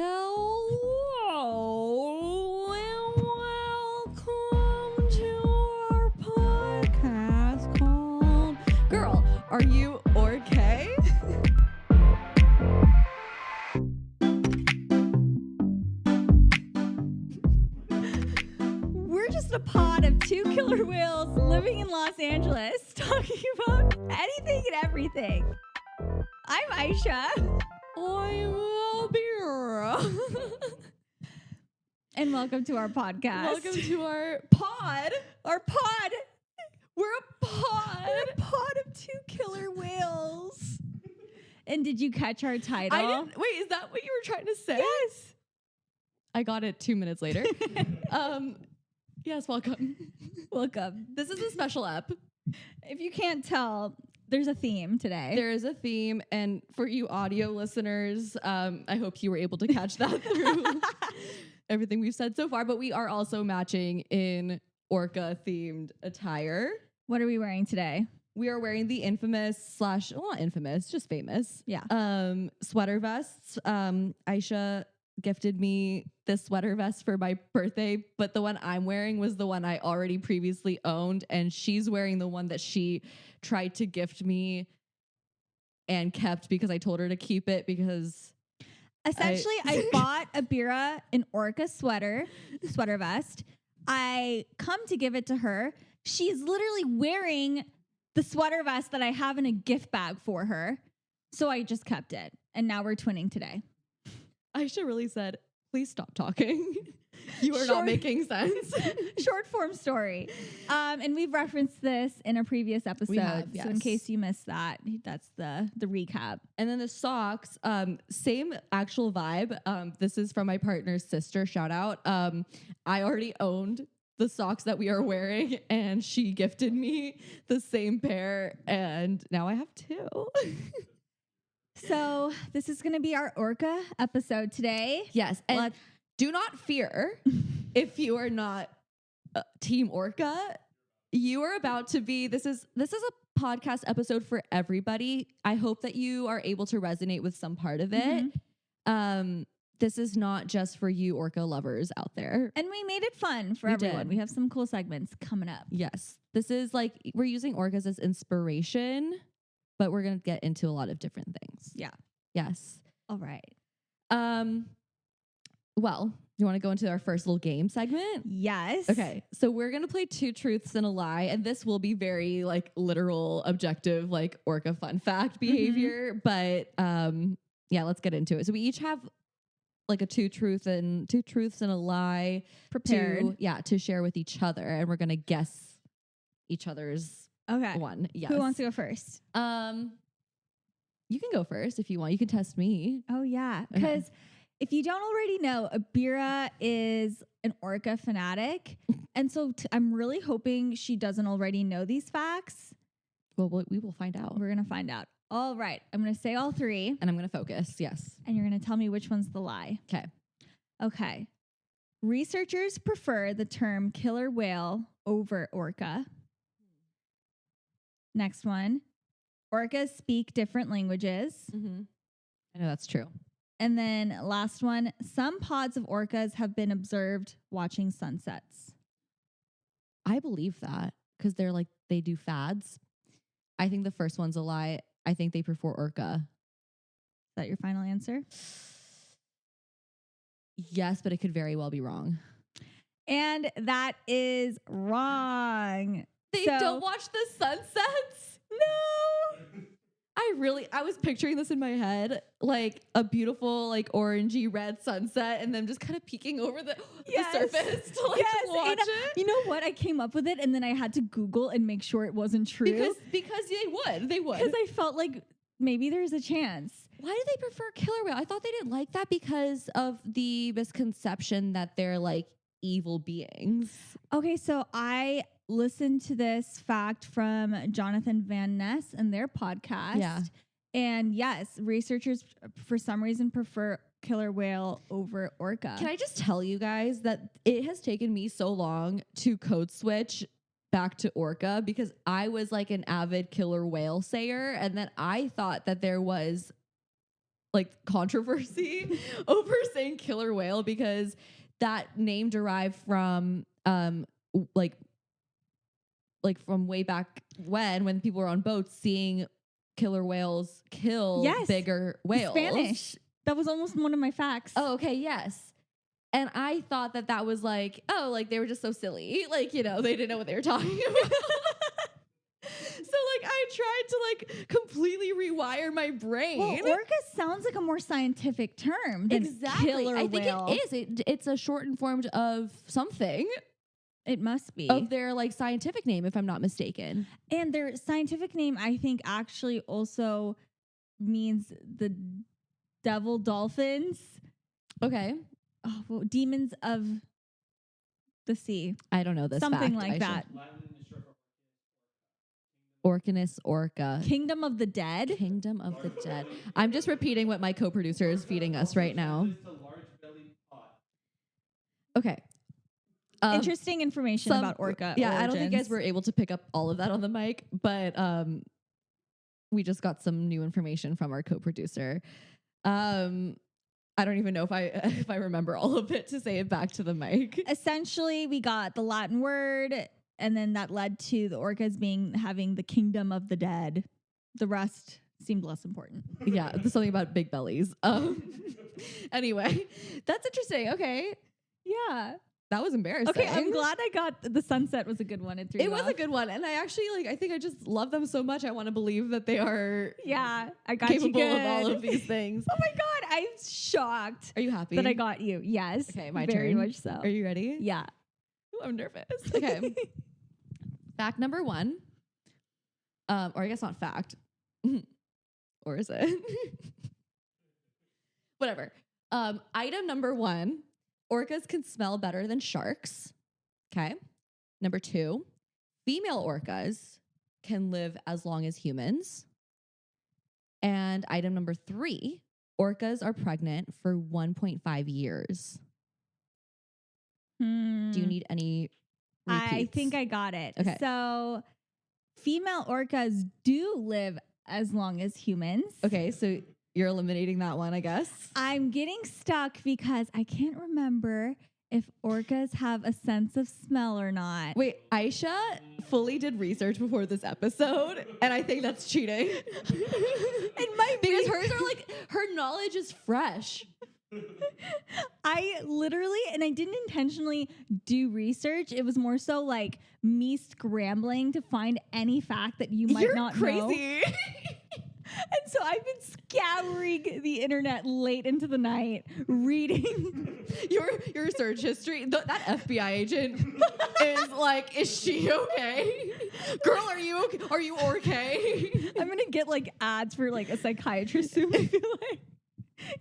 Hello and welcome to our podcast called Girl, Are You Orcay? We're just a pod of two killer whales living in Los Angeles talking about anything and everything. I'm Ayesha. I'm Abeera. And welcome to our podcast. Welcome to our pod. Our pod. We're a pod. We're a pod of two killer whales. And did you catch our title? I didn't. Wait, is that what you were trying to say? Yes. I got it 2 minutes later. Yes, welcome. Welcome. This is a special ep. If you can't tell, there's a theme today. There is a theme, and for you audio listeners, I hope you were able to catch that through everything we've said so far. But we are also matching in orca-themed attire. What are we wearing today? We are wearing the infamous / well, not infamous, just famous. Yeah. Sweater vests. Ayesha gifted me this sweater vest for my birthday, but the one I'm wearing was the one I already previously owned, and she's wearing the one that she tried to gift me and kept because I told her to keep it because essentially I bought Abeera an orca sweater vest. I come to give it to her. She's literally wearing the sweater vest that I have in a gift bag for her. So I just kept it. And now we're twinning today. Ayesha really said, please stop talking. You are not making sense. Short form story. And we've referenced this in a previous episode. We have, yes. So in case you missed that, that's the recap. And then the socks, same actual vibe. This is from my partner's sister, shout out. I already owned the socks that we are wearing, and she gifted me the same pair, and now I have two. So this is going to be our orca episode today. Yes, and do not fear if you are not Team Orca. You are about to be. This is a podcast episode for everybody. I hope that you are able to resonate with some part of it. Mm-hmm. This is not just for you orca lovers out there. And we made it fun for everyone. We have some cool segments coming up. Yes, this is like we're using orcas as inspiration, but we're going to get into a lot of different things. Yeah. Yes. All right. Well, you want to go into our first little game segment? Yes. Okay. So we're going to play two truths and a lie. And this will be very like literal, objective, like orca fun fact behavior. But yeah, let's get into it. So we each have like two truths and a lie prepared. To share with each other. And we're going to guess each other's one. Yes. Who wants to go first? You can go first if you want. You can test me. Oh yeah. Because if you don't already know, Abeera is an orca fanatic. And so I'm really hoping she doesn't already know these facts. Well, we will find out. We're going to find out. All right. I'm going to say all three. And I'm going to focus. Yes. And you're going to tell me which one's the lie. Okay. Okay. Researchers prefer the term killer whale over orca. Next one. Orcas speak different languages. Mm-hmm. I know that's true. And then last one, some pods of orcas have been observed watching sunsets. I believe that because they do fads. I think the first one's a lie. I think they prefer orca. Is that your final answer? Yes, but it could very well be wrong. And that is wrong. They don't watch the sunsets? No. I was picturing this in my head, like a beautiful, like orangey red sunset, and then just kind of peeking over the surface to like watch it. You know what? I came up with it, and then I had to Google and make sure it wasn't true. Because they would. Because I felt like maybe there's a chance. Why do they prefer killer whale? I thought they didn't like that because of the misconception that they're like evil beings. Okay, so I listened to this fact from Jonathan Van Ness and their podcast. Yeah. And yes, researchers for some reason prefer killer whale over orca. Can I just tell you guys that it has taken me so long to code switch back to orca because I was like an avid killer whale sayer, and then I thought that there was like controversy over saying killer whale because that name derived from like from way back when people were on boats seeing killer whales kill bigger whales. Spanish. That was almost one of my facts. Oh, okay, yes. And I thought that was like, oh, like they were just so silly. Like, you know, they didn't know what they were talking about. So like I tried to like completely rewire my brain. Well, orca sounds like a more scientific term than killer I whale. think it is. It's a shortened form of something. It must be. Of their like scientific name, if I'm not mistaken. And their scientific name, I think, actually also means the devil dolphins. Okay. Oh, well, demons of the sea. I don't know this Something fact, like that. Orcanus orca. Kingdom of the dead. Kingdom of the dead. I'm just repeating what my co-producer is feeding us right now. Okay. Interesting information about orca. Yeah, origins. I don't think you guys were able to pick up all of that on the mic, but we just got some new information from our co-producer. I don't even know if I remember all of it to say it back to the mic. Essentially, we got the Latin word, and then that led to the orcas having the kingdom of the dead. The rest seemed less important. Yeah, there's something about big bellies. Anyway, that's interesting. Okay. Yeah. That was embarrassing. Okay, I'm glad I got the sunset was a good one. It was a good one. And I actually I think I just love them so much. I want to believe that they are I got capable you good. of all of these things. Oh my God, I'm shocked. Are you happy? That I got you. Yes. Okay, my very turn. much so. Are you ready? Yeah. Ooh, I'm nervous. Okay. Fact number 1. Or I guess not fact. Or is it? Whatever. Item number 1. Orcas can smell better than sharks. Okay. Number 2, female orcas can live as long as humans. And item number 3, orcas are pregnant for 1.5 years. Do you need any repeats? I think I got it. Okay. So female orcas do live as long as humans. Okay, so you're eliminating that one, I guess. I'm getting stuck because I can't remember if orcas have a sense of smell or not. Wait, Ayesha fully did research before this episode, and I think that's cheating. It might be. Because hers are like, her knowledge is fresh. I literally, and I didn't intentionally do research. It was more so like me scrambling to find any fact that you might not know. You're crazy. And so I've been scouring the internet late into the night, reading your search history. That FBI agent is like, is she okay? Girl, are you okay? Are you okay? I'm gonna get like ads for like a psychiatrist soon. I feel like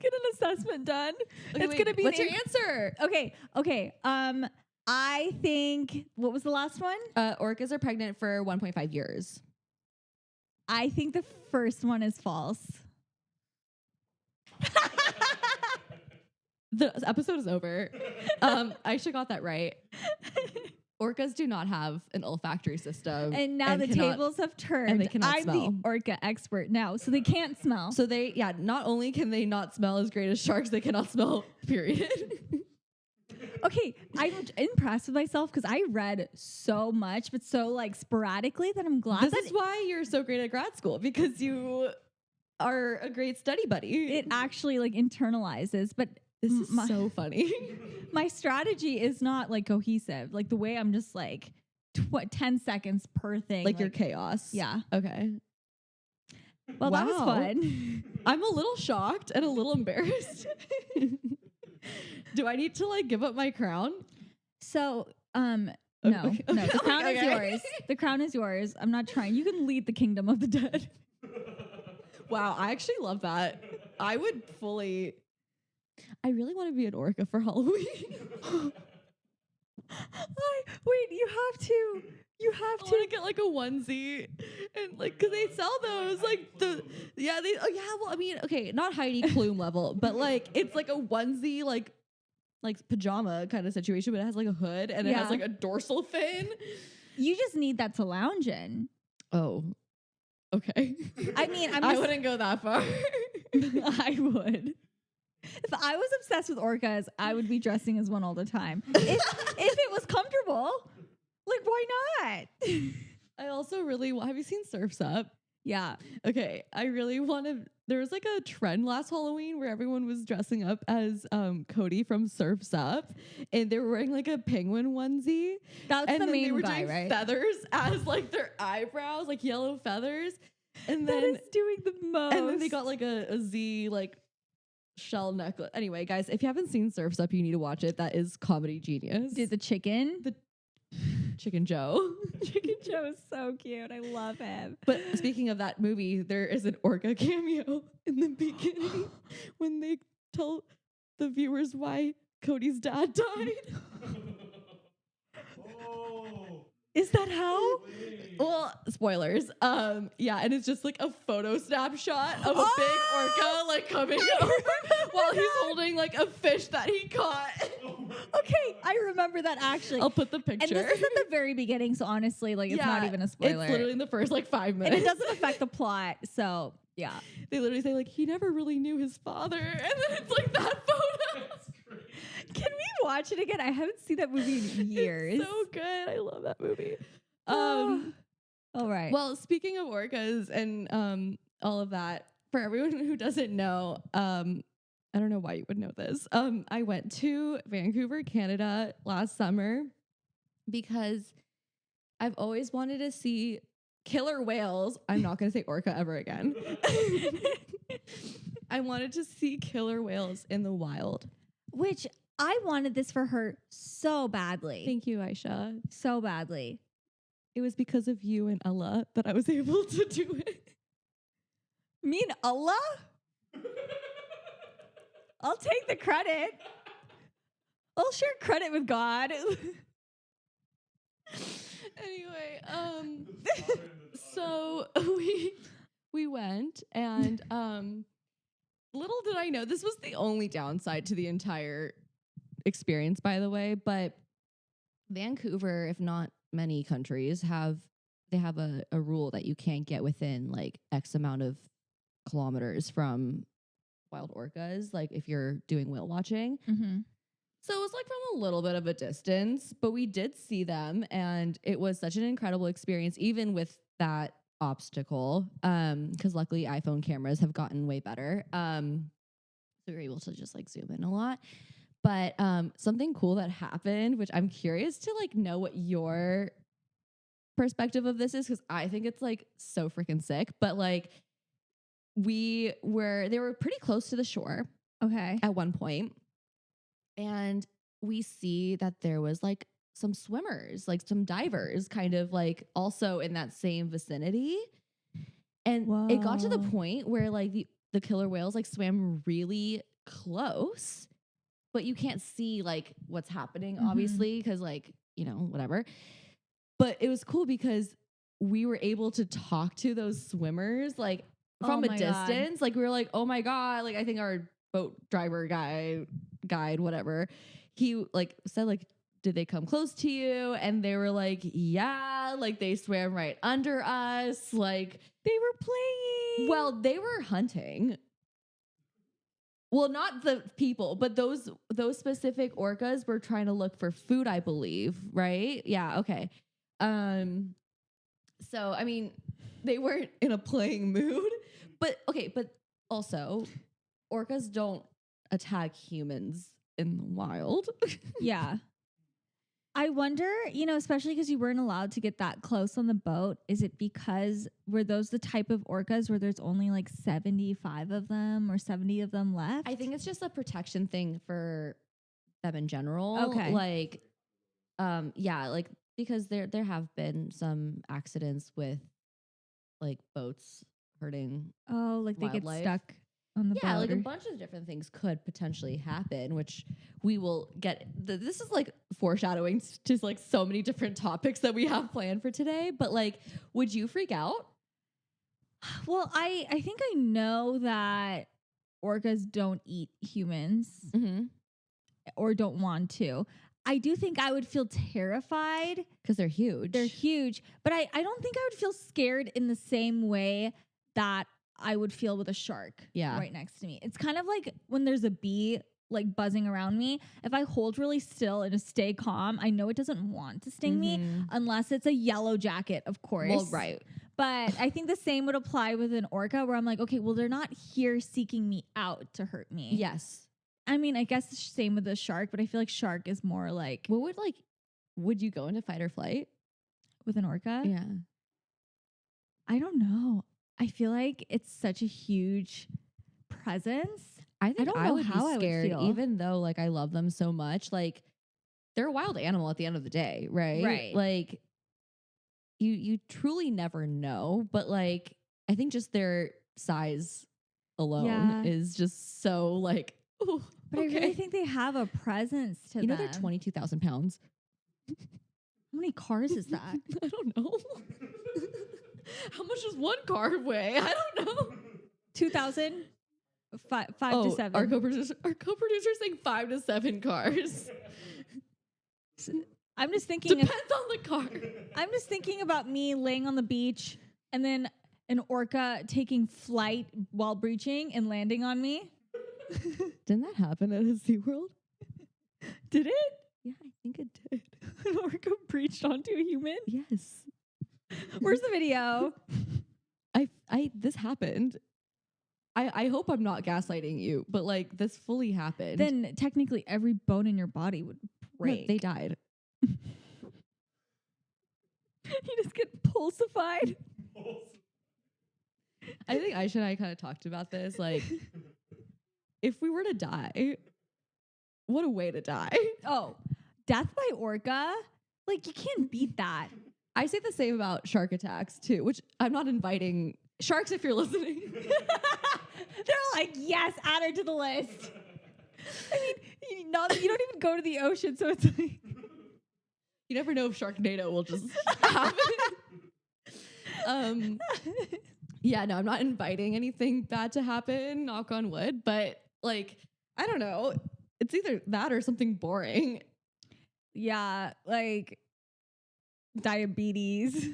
get an assessment done. Okay, It's gonna be. What's your answer? Okay. I think what was the last one? Orcas are pregnant for 1.5 years. I think the first one is false. The episode is over. Aisha got that right. Orcas do not have an olfactory system. And now the tables have turned. And they cannot I'm smell. the orca expert now, so they can't smell. So not only can they not smell as great as sharks, they cannot smell, period. Okay, I'm impressed with myself because I read so much, but so like sporadically that I'm glad This is why you're so great at grad school, because you are a great study buddy. it actually like internalizes. But This is so funny. my strategy is not like cohesive. Like the way I'm just like 10 seconds per thing. Like your chaos. Yeah. Okay. Well, that was fun. I'm a little shocked and a little embarrassed. Do I need to like give up my crown? So, no, Okay. no, the crown is Okay. yours. The crown is yours. I'm not trying. You can lead the kingdom of the dead. Wow, I actually love that. I really want to be an orca for Halloween. Wait, you have to. I want to get like a onesie and like, cause they sell those well, I mean, okay, not Heidi Klum level, but like, it's like a onesie, like pajama kind of situation, but it has like a hood and it has like a dorsal fin. You just need that to lounge in. Oh, okay. I mean, I wouldn't go that far. I would. If I was obsessed with orcas, I would be dressing as one all the time. If it was comfortable, like why not? I also really have you seen Surf's Up? Yeah. Okay, I really want to. There was like a trend last Halloween where everyone was dressing up as Cody from Surf's Up, and they were wearing like a penguin onesie. That's and the then they main were guy, doing right? feathers as like their eyebrows, like yellow feathers. And That then is doing the most. and then they got like a Z like shell necklace. Anyway, guys, if you haven't seen Surf's Up, you need to watch it. That is comedy genius. Did the chicken? The Chicken Joe. Chicken Joe is so cute. I love him. But speaking of that movie, there is an orca cameo in the beginning when they tell the viewers why Cody's dad died. Is that how? Well, spoilers. Yeah, and it's just like a photo snapshot of a big orca like coming over while he's holding like a fish that he caught. Okay, I remember that actually. I'll put the picture. And this is at the very beginning, so honestly, like it's not even a spoiler. It's literally in the first like 5 minutes. And it doesn't affect the plot, so yeah. They literally say like he never really knew his father, and then it's like that photo. Can we watch it again? I haven't seen that movie in years. It's so good. I love that movie. All right. Well, speaking of orcas and all of that, for everyone who doesn't know, I don't know why you would know this. I went to Vancouver, Canada last summer because I've always wanted to see killer whales. I'm not going to say orca ever again. I wanted to see killer whales in the wild. Which I wanted this for her so badly. Thank you, Ayesha. So badly. It was because of you and Ella that I was able to do it. Me and Allah? I'll take the credit. I'll share credit with God. Anyway, so we went, and little did I know, this was the only downside to the entire experience, by the way, but Vancouver, if not many countries, have a rule that you can't get within like X amount of kilometers from wild orcas, like if you're doing whale watching. Mm-hmm. So it was like from a little bit of a distance, but we did see them, and it was such an incredible experience, even with that obstacle. Because luckily iPhone cameras have gotten way better. So we were able to just like zoom in a lot. But something cool that happened, which I'm curious to like know what your perspective of this is, because I think it's like so freaking sick. But like they were pretty close to the shore. Okay. At one point. And we see that there was like some swimmers, like some divers kind of like also in that same vicinity. And it got to the point where like the killer whales like swam really close, but you can't see like what's happening, obviously, because like, you know, whatever. But it was cool because we were able to talk to those swimmers like from a distance. Like we were like, oh my God, like I think our boat driver guide, whatever, he like said like, did they come close to you? And they were like, yeah, like they swam right under us. Like they were playing. Well, they were hunting. Well, not the people, but those specific orcas were trying to look for food, I believe, right? Yeah, okay. So I mean, they weren't in a playing mood, but okay, but also orcas don't attack humans in the wild. Yeah. I wonder, you know, especially because you weren't allowed to get that close on the boat. Is it because were those the type of orcas where there's only like 75 of them or 70 of them left? I think it's just a protection thing for them in general. Okay. Like, yeah, like because there have been some accidents with like boats hurting. Oh, like wildlife. They get stuck on the boat. Yeah, like a bunch of different things could potentially happen, which we will get. This is like foreshadowing to like so many different topics that we have planned for today. But like, would you freak out? Well, I think I know that orcas don't eat humans or don't want to. I do think I would feel terrified because they're huge. They're huge, but I don't think I would feel scared in the same way that I would feel with a shark Yeah. right next to me. It's kind of like when there's a bee like buzzing around me. If I hold really still and just stay calm, I know it doesn't want to sting me unless it's a yellow jacket, of course. Well, right. But I think the same would apply with an orca where I'm like, okay, well, they're not here seeking me out to hurt me. Yes. I mean, I guess the same with the shark, but I feel like shark is more like Would you go into fight or flight? with an orca. Yeah. I don't know. I feel like it's such a huge presence. I think don't I know would how be I would scared, feel. even though like I love them so much. Like they're a wild animal at the end of the day, right? Right. Like you truly never know, but like I think just their size alone is just so like. Ooh, But I really think they have a presence to them. You know they're 22,000 pounds. How many cars is that? I don't know. How much does one car weigh? I don't know. 2,000? 5 to 7. Our co-producer saying 5 to 7 cars. I'm just thinking. Depends on the car. I'm just thinking about me laying on the beach and then an orca taking flight while breaching and landing on me. Didn't that happen at a SeaWorld? Did it? Yeah, I think it did. An orca breached onto a human? Yes. Where's the video? This happened. I hope I'm not gaslighting you, but like this fully happened. Then technically every bone in your body would break. No, they died. You just get pulsified. I think Aisha and I kind of talked about this. Like, if we were to die, what a way to die. Oh, death by orca? Like, you can't beat that. I say the same about shark attacks too, which I'm not inviting sharks if you're listening. They're like, yes, add her to the list. I mean, you don't even go to the ocean, so it's like you never know if Sharknado will just happen. Yeah, no, I'm not inviting anything bad to happen, knock on wood, but like, I don't know. It's either that or something boring. Yeah, like diabetes.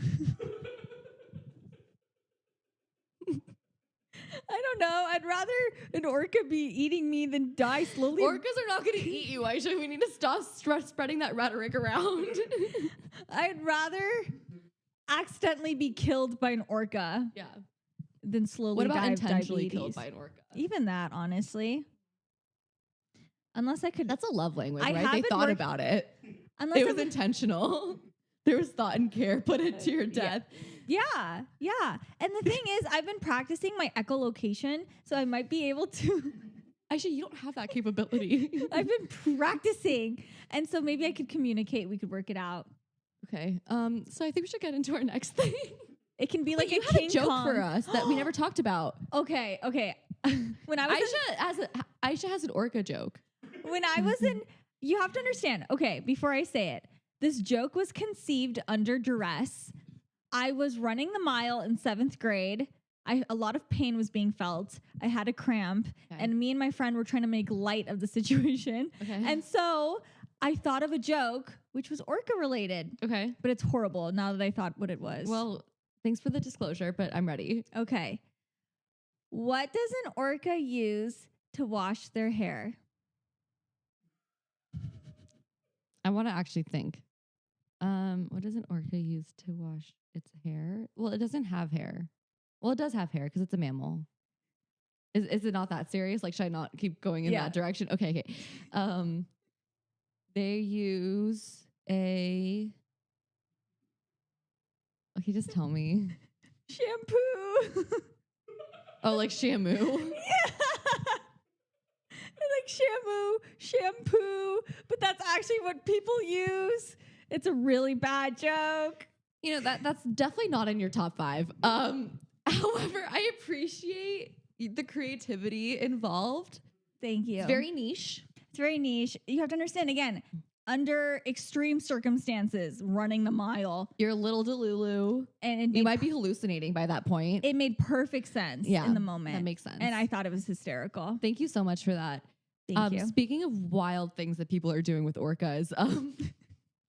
I don't know. I'd rather an orca be eating me than die slowly. Orcas are not going to eat you, Aisha. We need to stop spreading that rhetoric around. I'd rather accidentally be killed by an orca. Yeah. Than slowly what about die of intentionally diabetes. killed by an orca? Even that, honestly. Unless I could. That's a love language, I right? They haven't thought worked- about it. Unless It was intentional. There was thought and care put into your death. Yeah. And the thing is, I've been practicing my echolocation, so I might be able to. Actually, you don't have that capability. I've been practicing, and so maybe I could communicate. We could work it out. Okay. So I think we should get into our next thing. It can be like you a had King a joke Kong. for us that we never talked about. Okay. When I was Aisha has an orca joke. when I was in, you have to understand. Okay, before I say it, this joke was conceived under duress. I was running the mile in 7th grade. A lot of pain was being felt. I had a cramp, and me and my friend were trying to make light of the situation. Okay. And so I thought of a joke, which was orca related. Okay. But it's horrible now that I thought what it was. Well, thanks for the disclosure, but I'm ready. Okay. What does an orca use to wash their hair? I want to actually think. What does an orca use to wash its hair? Well, it doesn't have hair. Well, it does have hair because it's a mammal. Is it not that serious? Like, should I not keep going in that direction? Okay. They use a... Okay, just tell me. Shampoo. Oh, like shampoo? Yeah. Like shampoo, but that's actually what people use. It's a really bad joke. You know, that's definitely not in your top 5. However, I appreciate the creativity involved. Thank you. It's very niche. You have to understand, again, under extreme circumstances, running the mile. You're a little delulu. And you might be hallucinating by that point. It made perfect sense in the moment. That makes sense. And I thought it was hysterical. Thank you so much for that. Thank you. Speaking of wild things that people are doing with orcas,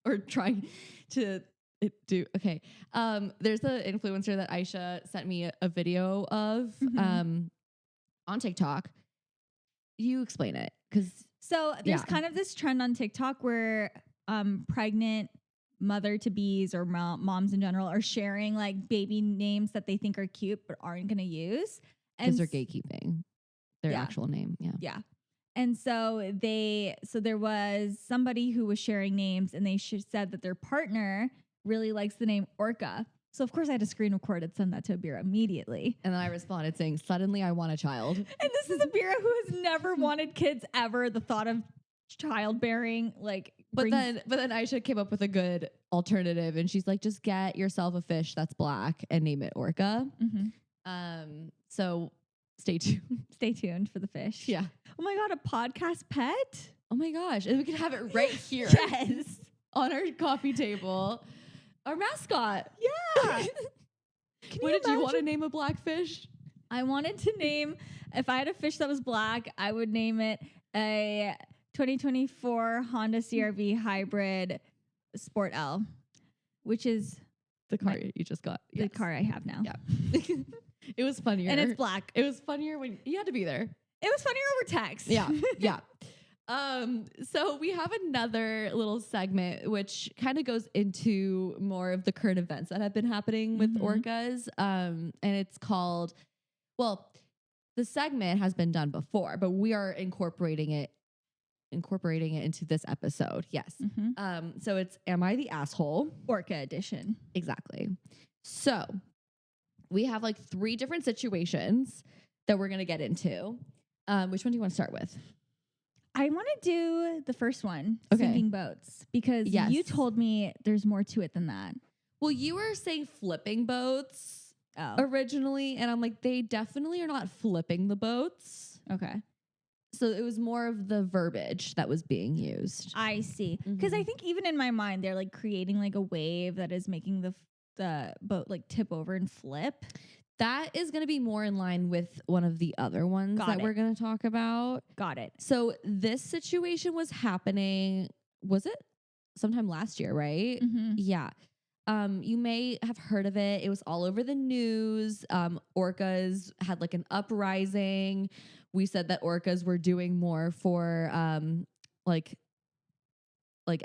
or trying to Okay. There's an influencer that Ayesha sent me a video of on TikTok. You explain it, because So there's kind of this trend on TikTok where pregnant mother-to-bees or moms in general are sharing like baby names that they think are cute but aren't going to use. because they're gatekeeping their actual name. Yeah. Yeah. And so there was somebody who was sharing names, and they said that their partner really likes the name Orca. So of course I had to screen record and send that to Abeera immediately. And then I responded saying, suddenly I want a child. And this is Abeera who has never wanted kids ever. The thought of childbearing, like, but then Ayesha came up with a good alternative, and she's like, just get yourself a fish that's black and name it Orca. So stay tuned. Stay tuned for the fish. Yeah. Oh my God, a podcast pet? Oh my gosh. And we can have it right here. Yes. On our coffee table. Our mascot. Yeah. What did you want to name a black fish? I wanted to name, if I had a fish that was black, I would name it a 2024 Honda CR-V hybrid Sport L, which is the car you just got. The car I have now. Yeah. It was funnier. And it's black. It was funnier when you had to be there. It was funnier over text. Yeah. Yeah. So we have another little segment which kind of goes into more of the current events that have been happening with orcas. And it's called, well, the segment has been done before, but we are incorporating it into this episode. Yes. So it's Am I the Asshole? Orca Edition. Exactly. So we have like 3 different situations that we're going to get into. Which one do you want to start with? I want to do the first one, okay. Sinking boats, because you told me there's more to it than that. Well, you were saying flipping boats originally, and I'm like, they definitely are not flipping the boats. Okay. So it was more of the verbiage that was being used. I see. Because I think even in my mind, they're like creating like a wave that is making the boat like tip over and flip. That is going to be more in line with one of the other ones we're going to talk about. Got it. So this situation was happening, was it sometime last year, right? Yeah. You may have heard of it. It was all over the news. Orcas had like an uprising. We said that orcas were doing more for like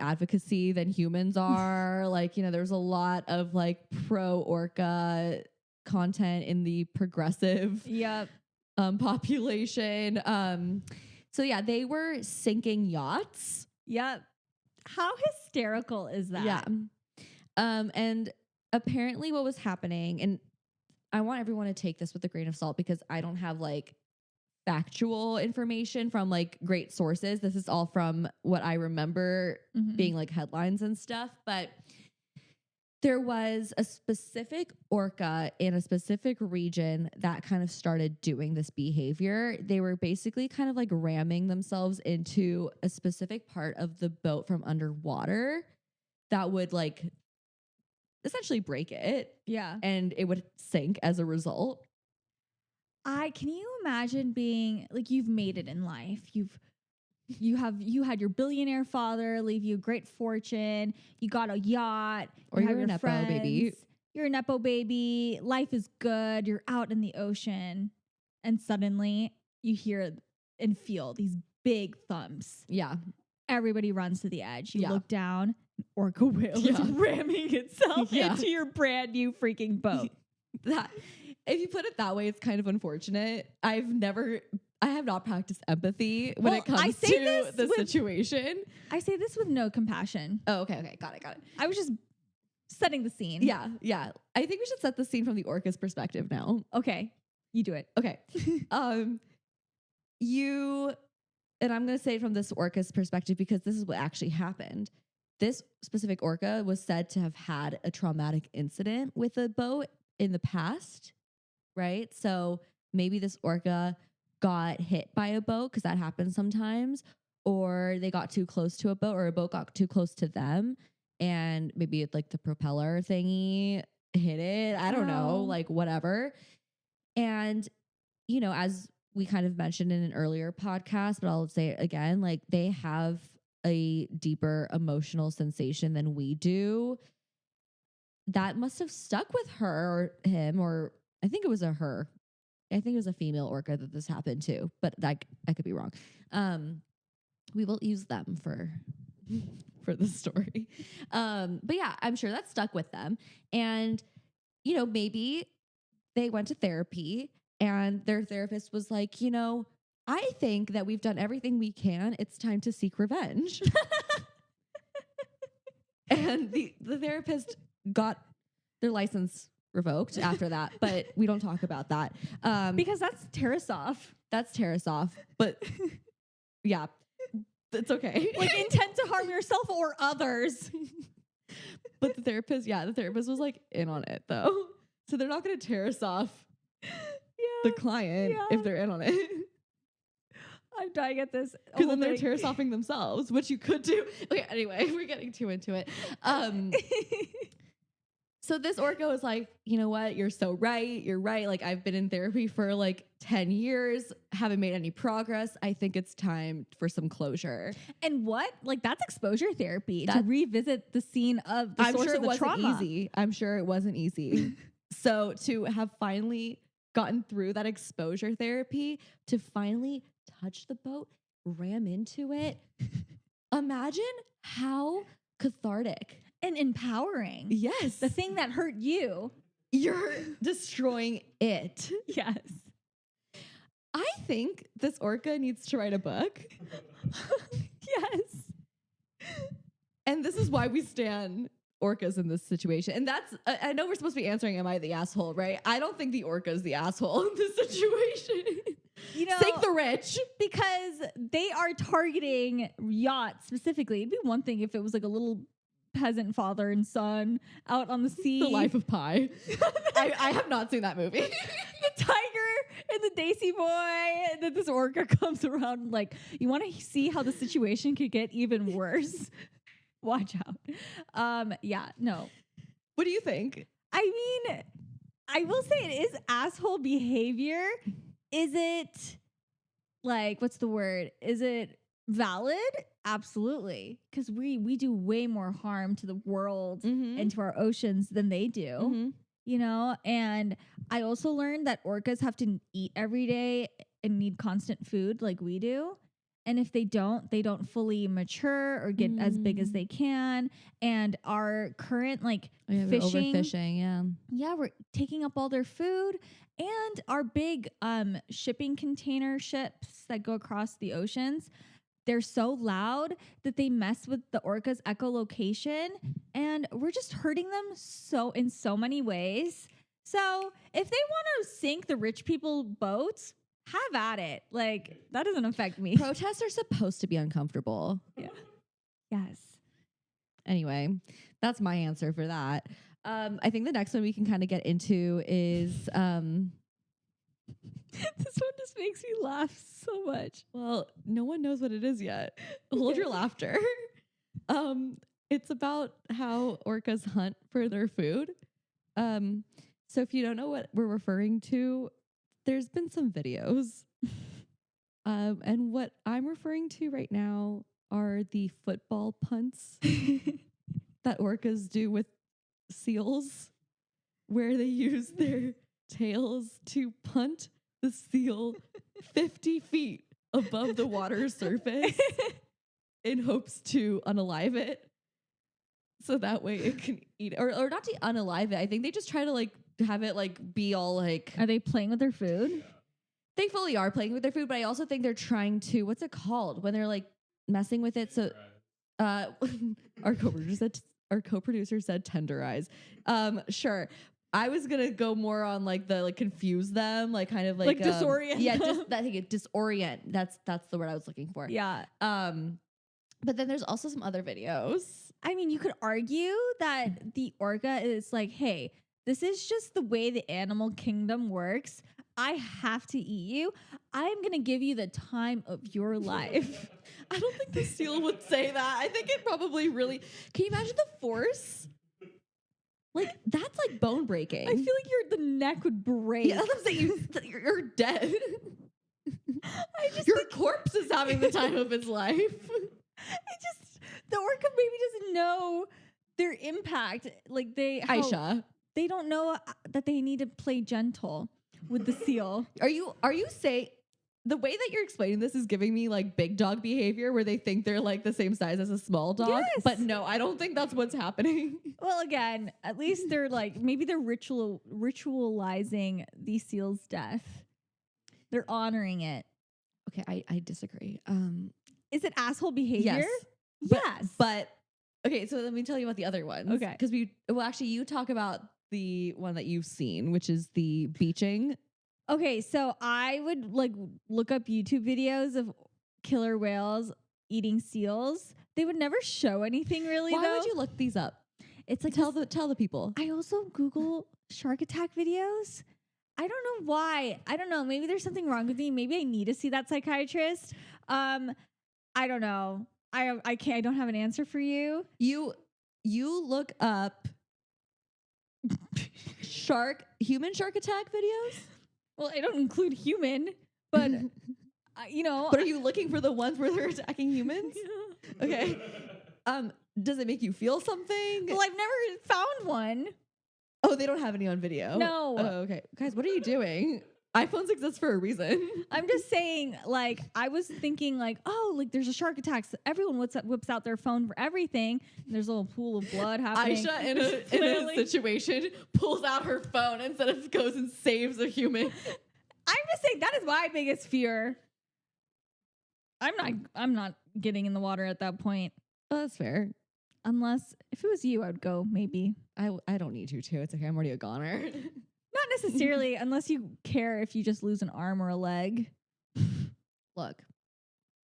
advocacy than humans are. Like, you know, there's a lot of like pro orca content in the progressive population. So yeah, they were sinking yachts. Yep. How hysterical is that? Yeah. And apparently what was happening, and I want everyone to take this with a grain of salt because I don't have like factual information from like great sources. This is all from what I remember being like headlines and stuff, but there was a specific orca in a specific region that kind of started doing this behavior. They were basically kind of like ramming themselves into a specific part of the boat from underwater that would like essentially break it. Yeah. And it would sink as a result. Can you imagine being like, you've made it in life. You had your billionaire father leave you a great fortune. You got a yacht. Or you're a Nepo baby. You're a Nepo baby. Life is good. You're out in the ocean. And suddenly you hear and feel these big thumps. Yeah. Everybody runs to the edge. You look down. An orca whale is ramming itself into your brand new freaking boat. That, if you put it that way, it's kind of unfortunate. I have not practiced empathy when it comes to the situation. I say this with no compassion. Oh, okay. Got it. I was just setting the scene. Yeah. I think we should set the scene from the orca's perspective now. Okay. You do it. Okay. And I'm going to say it from this orca's perspective because this is what actually happened. This specific orca was said to have had a traumatic incident with a boat in the past, right? So maybe this orca got hit by a boat, because that happens sometimes, or they got too close to a boat, or a boat got too close to them, and maybe it's like the propeller thingy hit it. I don't know, like whatever. And, you know, as we kind of mentioned in an earlier podcast, but I'll say it again, like they have a deeper emotional sensation than we do. that must have stuck with her or him, or I think it was a her. I think it was a female orca that this happened to, but I could be wrong. We will use them for the story. But yeah, I'm sure that stuck with them. And, you know, maybe they went to therapy and their therapist was like, you know, I think that we've done everything we can. It's time to seek revenge. And the therapist got their license revoked after that, but we don't talk about that. Because that's Tarasoff. That's Tarasoff. But yeah, it's okay. Like intent to harm yourself or others. But the therapist was like in on it though. So they're not going to Tarasoff the client if they're in on it. I'm dying at this. Because then they're Tarasoffing themselves, which you could do. Okay, anyway, we're getting too into it. So this orca was like, you know what? You're so right. You're right. Like, I've been in therapy for like 10 years, haven't made any progress. I think it's time for some closure. And what? Like, that's exposure therapy to revisit the scene of the source of the trauma. I'm sure it wasn't easy. So to have finally gotten through that exposure therapy, to finally touch the boat, ram into it, imagine how cathartic and empowering. Yes. The thing that hurt you. You're destroying it. Yes. I think this orca needs to write a book. Yes. And this is why we stand orcas in this situation. And that's, I know we're supposed to be answering, am I the asshole, right? I don't think the orca is the asshole in this situation. You know, sink the rich. Because they are targeting yachts specifically. It'd be one thing if it was like a little peasant father and son out on the sea. The Life of Pi. I have not seen that movie. The tiger and the Daisy boy, and then this orca comes around like, you want to see how the situation could get even worse? Watch out. Yeah, no. What do you think? I mean, I will say it is asshole behavior. Is it like, what's the word? Is it valid? Absolutely. Because we do way more harm to the world and to our oceans than they do, you know? And I also learned that orcas have to eat every day and need constant food like we do. And if they don't fully mature or get as big as they can. And our current fishing, overfishing, we're taking up all their food. And our big shipping container ships that go across the oceans, they're so loud that they mess with the orca's echolocation, and we're just hurting them in so many ways. So if they want to sink the rich people boats, have at it. Like, that doesn't affect me. Protests are supposed to be uncomfortable. Yeah. Yes. Anyway, that's my answer for that. I think the next one we can kind of get into is this one just makes me laugh so much. Well, no one knows what it is yet. Hold your laughter. It's about how orcas hunt for their food. So if you don't know what we're referring to, there's been some videos. And what I'm referring to right now are the football punts that orcas do with seals, where they use their tails to punt the seal 50 feet above the water surface in hopes to unalive it. So that way it can eat it. Or not to unalive it. I think they just try to have it be all like... Are they playing with their food? They fully are playing with their food, but I also think they're trying to... What's it called? When they're messing with it. So our co-producer said tenderize. Sure. I was gonna go more on confuse them, disorient. Yeah, disorient. That's the word I was looking for. Yeah. But then there's also some other videos. I mean, you could argue that the orca is like, hey, this is just the way the animal kingdom works. I have to eat you. I'm gonna give you the time of your life. I don't think the seal would say that. I think it probably really... Can you imagine the force? That's bone breaking. I feel like the neck would break. Yeah, that's what I'm saying. You're dead. Your corpse is having the time of its life. The orca maybe doesn't know their impact. Like Ayesha, they don't know that they need to play gentle with the seal. are you saying the way that you're explaining this is giving me like big dog behavior where they think they're like the same size as a small dog? Yes. But no, I don't think that's what's happening. Well, again, at least they're like, maybe they're ritualizing the seal's death. They're honoring it. Okay, I disagree. Is it asshole behavior? Yes. But okay, so let me tell you about the other ones. Okay. Because actually you talk about the one that you've seen, which is the beaching. Okay, so I would like look up YouTube videos of killer whales eating seals. They would never show anything really. Why though. would you look these up? It's like Tell the people. I also Google shark attack videos. I don't know why. I don't know. Maybe there's something wrong with me. Maybe I need to see that psychiatrist. I don't know. I can't. I don't have an answer for you. You look up human shark attack videos. Well, I don't include human, but But are you looking for the ones where they're attacking humans? Yeah. Okay. Does it make you feel something? Well, I've never found one. Oh, they don't have any on video. No. Oh, okay. Guys, what are you doing? iPhones exist for a reason. I'm just saying, like, I was thinking, like, oh, like, there's a shark attack. So everyone whips out their phone for everything. And there's a little pool of blood happening. Ayesha, in a situation, pulls out her phone instead of goes and saves a human. I'm just saying that is my biggest fear. I'm not getting in the water at that point. Oh, that's fair. Unless, if it was you, I would go, maybe. I don't need to, too. It's okay. I'm already a goner. Not necessarily, unless you care if you just lose an arm or a leg. Look,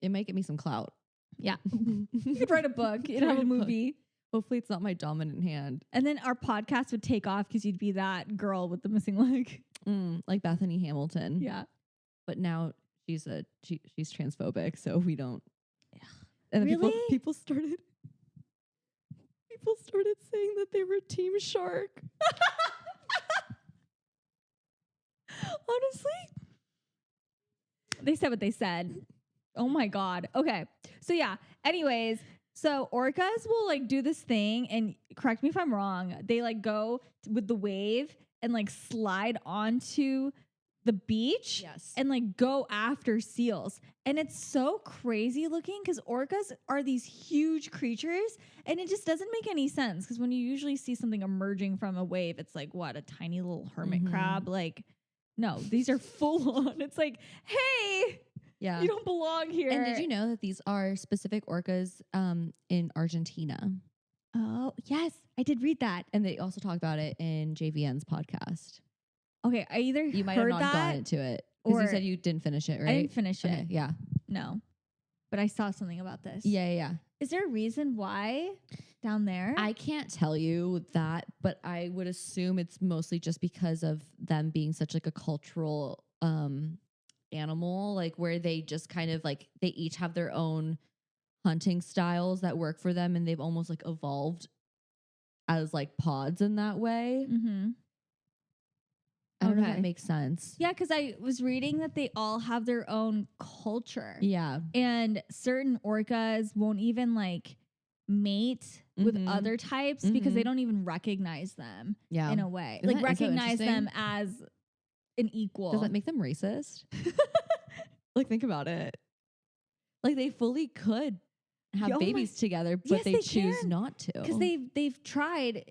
it might get me some clout. Yeah. You could write a book. You'd have a movie. Hopefully it's not my dominant hand. And then our podcast would take off because you'd be that girl with the missing leg. Like Bethany Hamilton. Yeah. But now she's transphobic, so we don't. Yeah. And then Really? people started saying that they were Team Shark. Honestly, they said what they said. Oh my God. Okay. So yeah. Anyways, so orcas will like do this thing, and correct me if I'm wrong. They like go with the wave and like slide onto the beach. Yes. And like go after seals. And it's so crazy looking because orcas are these huge creatures, and it just doesn't make any sense because when you usually see something emerging from a wave, it's like what, a tiny little hermit crab. Like, no, these are full on. It's like, hey, yeah, you don't belong here. And did you know that these are specific orcas in Argentina? Oh, yes, I did read that. And they also talk about it in JVN's podcast. Okay, I either You might heard have not that gone into it because you said you didn't finish it, right? I didn't finish Okay, it. yeah. No, but I saw something about this. Yeah. Is there a reason why down there? I can't tell you that, but I would assume it's mostly just because of them being such like a cultural animal, like where they just kind of like they each have their own hunting styles that work for them, and they've almost like evolved as like pods in that way. Mm-hmm. I don't know if that makes sense. Yeah, because I was reading that they all have their own culture. Yeah. And certain orcas won't even like mate with other types because they don't even recognize them in a way. Isn't like that recognize so them as an equal. Does that make them racist? Like, think about it. Like, they fully could have babies together, but yes, they choose not to. Because they've tried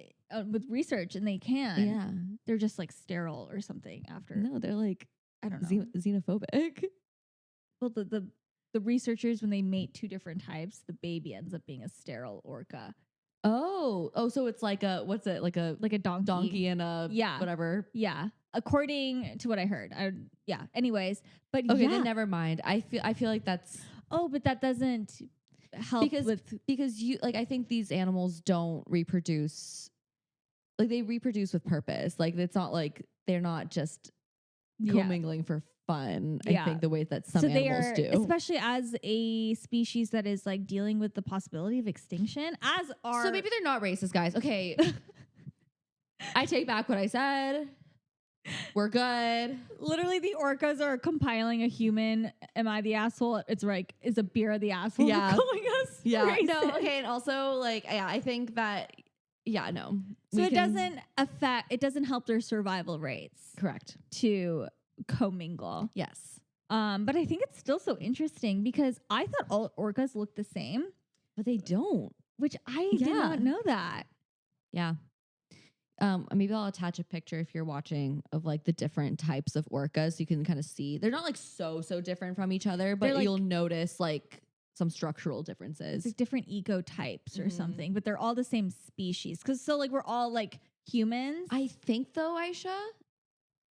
with research and they can. Yeah. They're just like sterile or something after. No, they're like, I don't know. Xenophobic. Well, the researchers, when they mate two different types, the baby ends up being a sterile orca. Oh, so it's like a, what's it? Like a donkey and a whatever. Yeah. According to what I heard. Anyways, but okay, then never mind. I feel like that's but that doesn't help because you like I think these animals don't reproduce, like they reproduce with purpose. Like it's not like they're not just commingling for fun. I think the way that some animals do, especially as a species that is like dealing with the possibility of extinction. So maybe they're not racist, guys. Okay, I take back what I said. We're good. Literally, the orcas are compiling a human. Am I the asshole? It's like, is Abeera the asshole? Yeah. Calling us. Yeah. Racist? No. Okay. And also, like, I think that Yeah, no. So it doesn't help their survival rates. Correct. To commingle. Yes. But I think it's still so interesting because I thought all orcas look the same. But they don't. Which I did not know that. Yeah. Maybe I'll attach a picture if you're watching of like the different types of orcas. So you can kind of see. They're not like so different from each other, but like, you'll notice like some structural differences. It's like different ecotypes or something, but they're all the same species. Cause so like we're all like humans. I think though, Ayesha,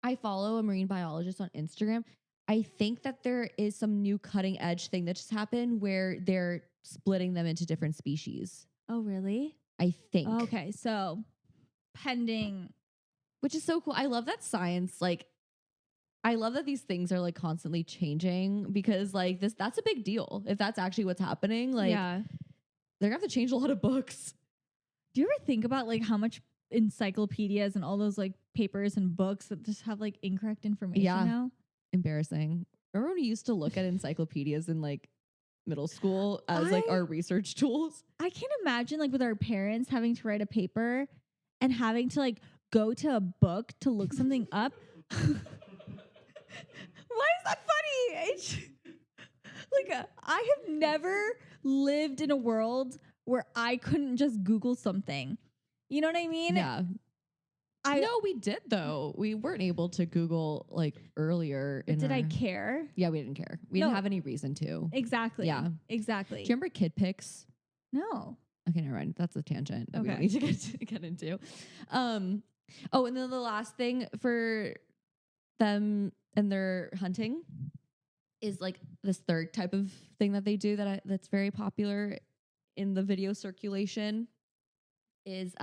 I follow a marine biologist on Instagram. I think that there is some new cutting edge thing that just happened where they're splitting them into different species. Oh, really? I think. Okay. So pending. Which is so cool. I love that science, like, I love that these things are like constantly changing because like that's a big deal. If that's actually what's happening, like they're gonna have to change a lot of books. Do you ever think about like how much encyclopedias and all those like papers and books that just have like incorrect information now? Embarrassing. Remember when we used to look at encyclopedias in like middle school as like our research tools? I can't imagine like with our parents having to write a paper and having to like go to a book to look something up. Why is that funny? I have never lived in a world where I couldn't just Google something. You know what I mean? Yeah. No, we did though. We weren't able to Google like earlier. Did I care? Yeah, we didn't care. We didn't have any reason to. Exactly. Yeah. Exactly. Do you remember Kid Pics? No. Okay, never mind. That's a tangent that we don't need to get into. Oh, and then the last thing for them and their hunting is like this third type of thing that they do that's very popular in the video circulation is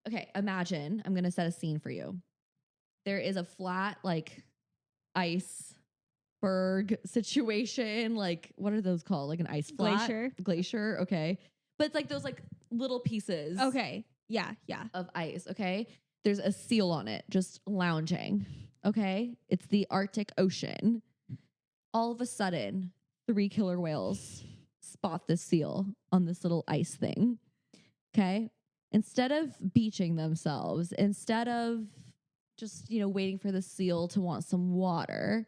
okay, imagine, I'm going to set a scene for you. There is a flat like iceberg situation, like what are those called? Like an ice flat? Glacier, okay. But it's like those like little pieces. Okay. Yeah. Of ice, okay? There's a seal on it just lounging. Okay? It's the Arctic Ocean. All of a sudden, 3 killer whales spot the seal on this little ice thing. Okay? Instead of beaching themselves, instead of just, waiting for the seal to want some water,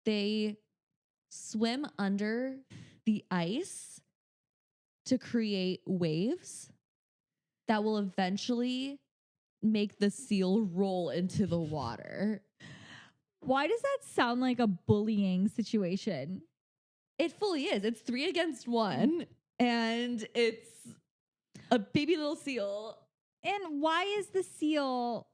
they swim under the ice to create waves that will eventually make the seal roll into the water. Why does that sound like a bullying situation? It fully is. It's 3 against 1, and it's a baby little seal. And why is the seal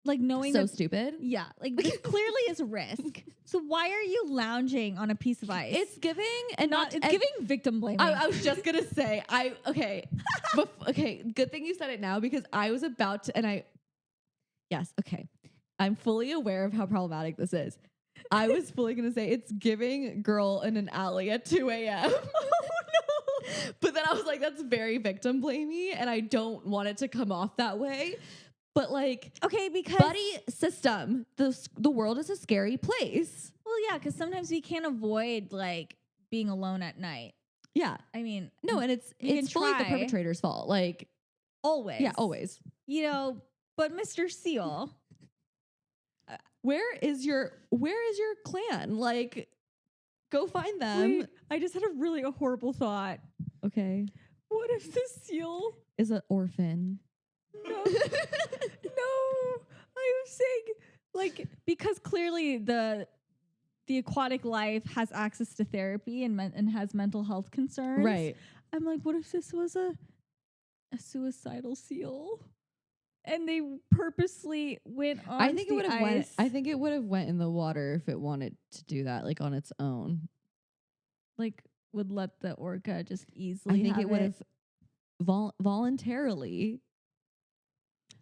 like knowing so stupid? Yeah, like this clearly is a risk. So why are you lounging on a piece of ice? It's giving giving victim blaming. I was just gonna say okay. Good thing you said it now because I was about to yes, okay. I'm fully aware of how problematic this is. I was fully gonna say it's giving girl in an alley at 2 a.m. Oh no. But then I was like, that's very victim blamey, and I don't want it to come off that way. But like, okay, because buddy system, the world is a scary place. Well, yeah, because sometimes we can't avoid like being alone at night. Yeah, I mean, no, and it's fully the perpetrator's fault. Like always, yeah, always. But Mr. Seal, where is your clan? Like, go find them. Wait, I just had a horrible thought. Okay, what if the seal is an orphan? No, I was saying like because clearly the aquatic life has access to therapy and has mental health concerns. Right. I'm like, what if this was a suicidal seal, and they purposely went on? I think it would have went in the water if it wanted to do that, like on its own. Like would let the orca just easily. I think it would have voluntarily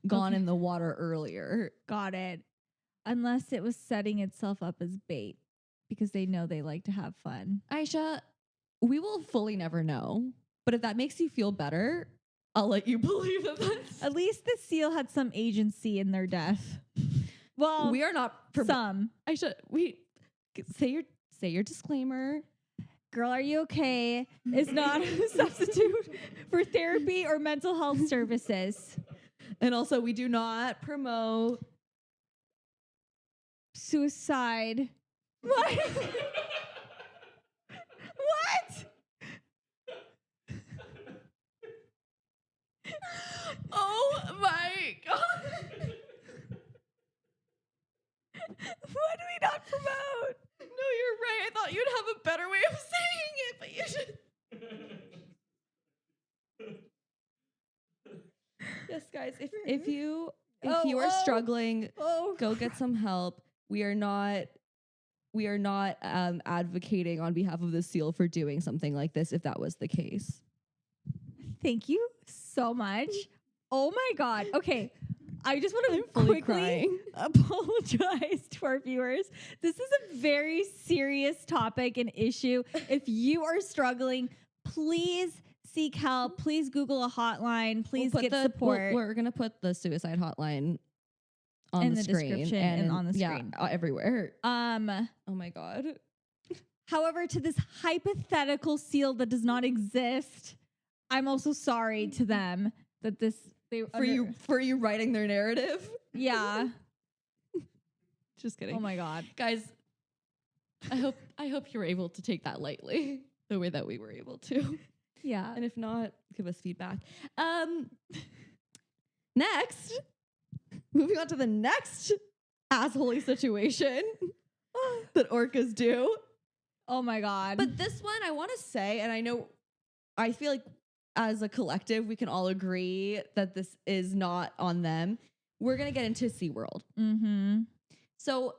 gone in the water earlier. Got it. Unless it was setting itself up as bait because they know they like to have fun. Ayesha, we will fully never know. But if that makes you feel better, I'll let you believe that that's... At least the seal had some agency in their death. Well, we are not... some. Ayesha, we say your disclaimer. Girl, Are You Okay is not a substitute for therapy or mental health services. And also, we do not promote Suicide. What? What? Oh my God. What do we not promote? No, you're right. I thought you'd have a better way of saying it, but you should. Yes, guys, if you are struggling, go get some help. We are not advocating on behalf of the seal for doing something like this if that was the case. Thank you so much. Oh my God. Okay. I just want to fully quickly crying. apologize to our viewers. This is a very serious topic and issue. If you are struggling, please seek help. Please Google a hotline. Please get support. We're going to put the suicide hotline on in the screen description and on the screen. Yeah, everywhere. Oh my God. However, to this hypothetical seal that does not exist, I'm also sorry to them that this for you writing their narrative. Yeah. Just kidding. Oh my God. Guys, I hope you were able to take that lightly the way that we were able to. Yeah. And if not, give us feedback. Next, moving on to the next assholey situation that orcas do. Oh my God. But this one I want to say, and I feel like as a collective, we can all agree that this is not on them. We're going to get into SeaWorld. Mm-hmm. So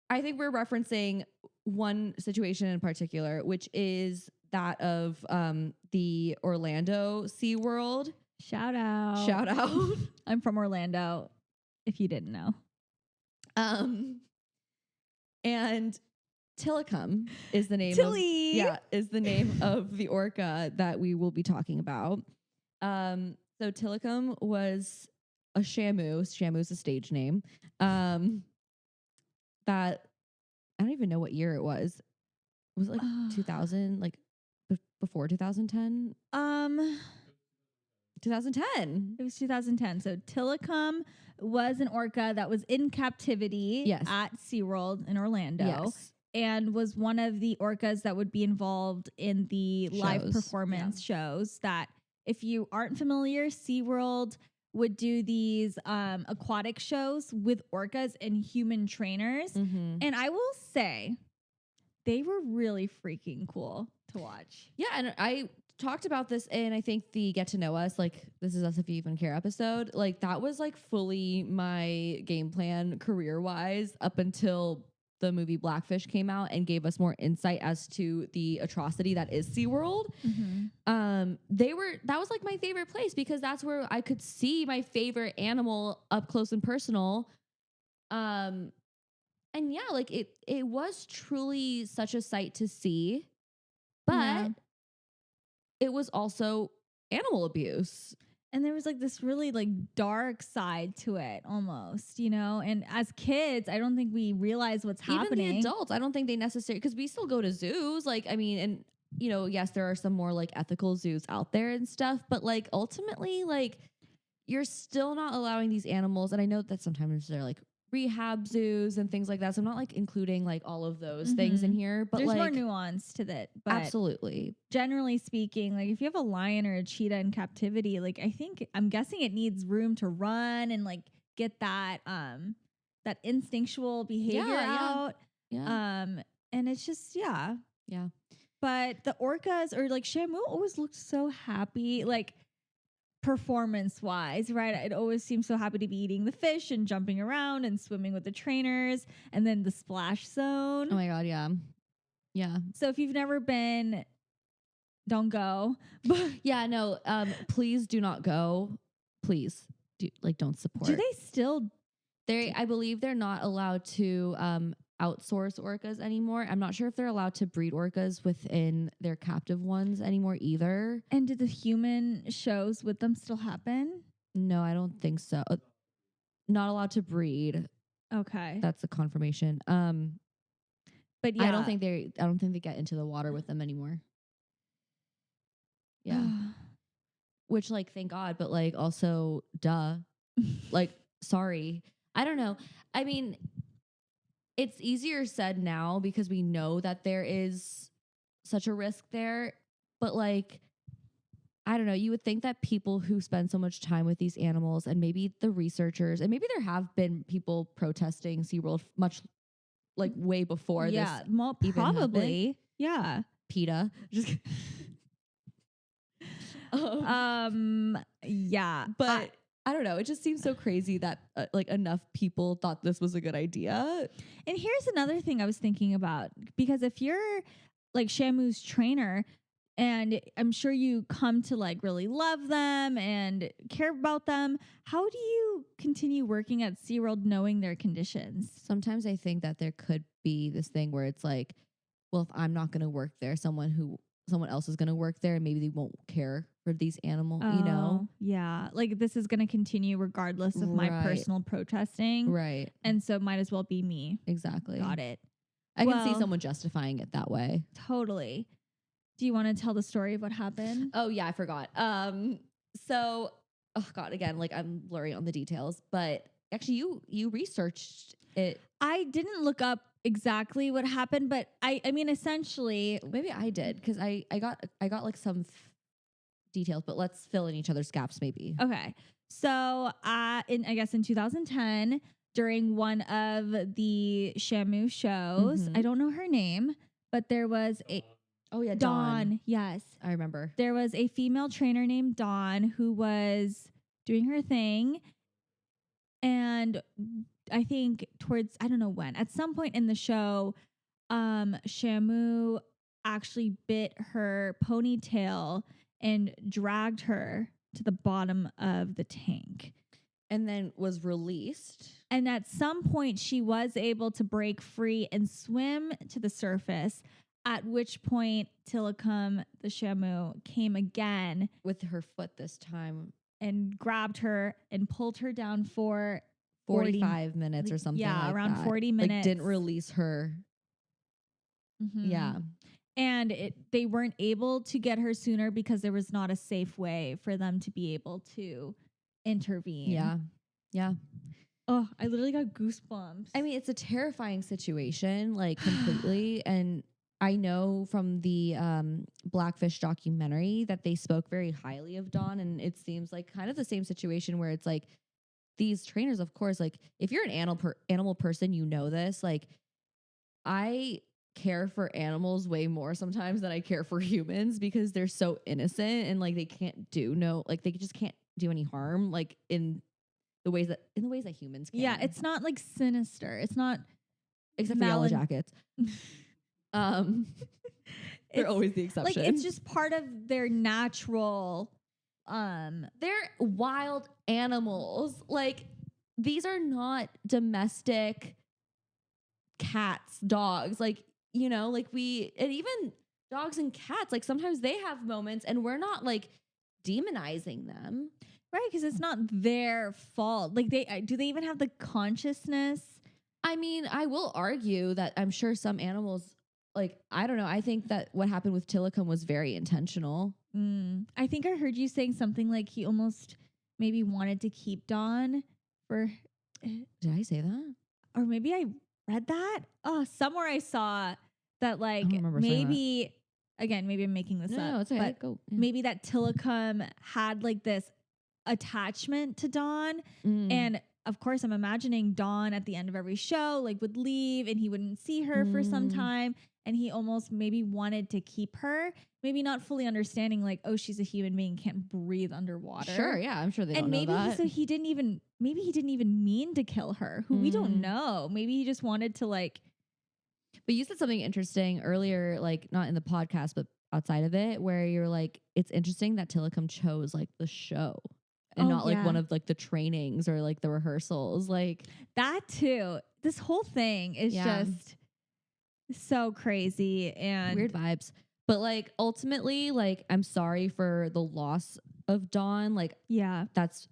I think we're referencing one situation in particular, which is that of the Orlando SeaWorld. Shout out. I'm from Orlando, if you didn't know. And Tilikum is the name is the name of the orca that we will be talking about. So Tilikum was a shamu. Shamu is a stage name. That I don't even know what year it was. Was it like 2000, like before 2010? 2010. It was 2010. So Tilikum was an orca that was in captivity at SeaWorld in Orlando. Yes. And was one of the orcas that would be involved in the live performance shows that, if you aren't familiar, SeaWorld would do these aquatic shows with orcas and human trainers. Mm-hmm. And I will say, they were really freaking cool to watch. Yeah, and I talked about this in, I think, the Get to Know Us, like, This Is Us If You Even Care episode. Like, that was, like, fully my game plan career-wise up until the movie Blackfish came out and gave us more insight as to the atrocity that is SeaWorld. Mm-hmm. That was like my favorite place because that's where I could see my favorite animal up close and personal. And yeah, like it was truly such a sight to see, but it was also animal abuse. And there was like this really like dark side to it almost, you know? And as kids, I don't think we realize what's happening. Even the adults, I don't think they necessarily, because we still go to zoos. Like, I mean, and, you know, yes, there are some more like ethical zoos out there and stuff, but like ultimately, like, you're still not allowing these animals. And I know that sometimes they're like rehab zoos and things like that. So I'm not like including like all of those things in here, but there's like more nuance to that. But absolutely. Generally speaking, like if you have a lion or a cheetah in captivity, like I'm guessing it needs room to run and like get that that instinctual behavior out. Yeah. And it's just yeah. But the orcas or like Shamu always looked so happy, like performance wise, right? It always seems so happy to be eating the fish and jumping around and swimming with the trainers, and then the splash zone. Oh my God, yeah. So if you've never been, don't go. Yeah, no. Please do not go. Please don't support. Do they still? I believe they're not allowed to outsource orcas anymore. I'm not sure if they're allowed to breed orcas within their captive ones anymore either. And do the human shows with them still happen? No, I don't think so. Not allowed to breed. Okay. That's a confirmation. But yeah. I don't think they get into the water with them anymore. Yeah. Which, like, thank God, but like also duh. Like, sorry. I don't know. I mean, it's easier said now because we know that there is such a risk there, but like, I don't know, you would think that people who spend so much time with these animals, and maybe the researchers, and maybe there have been people protesting SeaWorld much like way before this well, even probably. Yeah. PETA. Just yeah. But I don't know. It just seems so crazy that like enough people thought this was a good idea. And here's another thing I was thinking about, because if you're like Shamu's trainer, and I'm sure you come to like really love them and care about them, how do you continue working at SeaWorld knowing their conditions? Sometimes I think that there could be this thing where it's like, well, if I'm not going to work there, someone else is going to work there, and maybe they won't care for these animals, you know? Yeah. Like, this is going to continue regardless of my personal protesting. Right. And so it might as well be me. Exactly. Got it. I can see someone justifying it that way. Totally. Do you want to tell the story of what happened? Oh yeah, I forgot. So, oh God, again, like I'm blurry on the details, but actually you researched it. I didn't look up exactly what happened, but I mean, essentially, maybe I did, because I got like some details, but let's fill in each other's gaps maybe. Okay. So, I guess in 2010, during one of the Shamu shows, I don't know her name, but there was a Dawn. Yes. I remember. There was a female trainer named Dawn who was doing her thing. And I think I don't know when, at some point in the show, Shamu actually bit her ponytail and dragged her to the bottom of the tank. And then was released. And at some point, she was able to break free and swim to the surface, at which point Tilikum, the Shamu, came again. With her foot this time. And grabbed her and pulled her down for 45 minutes or something. Yeah, like around that. 40 minutes. Like, didn't release her. Mm-hmm. Yeah. And they weren't able to get her sooner because there was not a safe way for them to be able to intervene. Yeah. Yeah. Oh, I literally got goosebumps. I mean, it's a terrifying situation, like completely. And I know from the Blackfish documentary that they spoke very highly of Dawn, and it seems like kind of the same situation where it's like these trainers, of course, like if you're an animal person, you know this. Like, I care for animals way more sometimes than I care for humans, because they're so innocent and like they just can't do any harm, like in the ways that humans can. Yeah, it's not like sinister. It's not, except for Yellow Jackets. They're always the exception. Like, it's just part of their natural. They're wild animals. Like, these are not domestic cats, dogs. Like, you know, like and even dogs and cats, like sometimes they have moments, and we're not like demonizing them, right? Because it's not their fault. Like, do they even have the consciousness? I mean, I will argue that I'm sure some animals, like, I don't know. I think that what happened with Tilikum was very intentional. I think I heard you saying something like he almost maybe wanted to keep Dawn for. Did I say that? Or maybe I read that. Oh, somewhere I saw that, like, maybe, again, maybe I'm making this up. No, it's okay. But maybe that Tilikum had like this attachment to Dawn. And of course, I'm imagining Dawn at the end of every show, like, would leave and he wouldn't see her for some time. And he almost maybe wanted to keep her, maybe not fully understanding, like, oh, she's a human being, can't breathe underwater. Sure, yeah, I'm sure they don't know that. And maybe he didn't even mean to kill her, who we don't know. Maybe he just wanted to, like. But you said something interesting earlier, like not in the podcast, but outside of it, where you're like, it's interesting that Tilikum chose like the show and not like one of like the trainings or like the rehearsals. Like that too. This whole thing is just so crazy and weird vibes. But like ultimately, like, I'm sorry for the loss of Dawn. Like, yeah, that's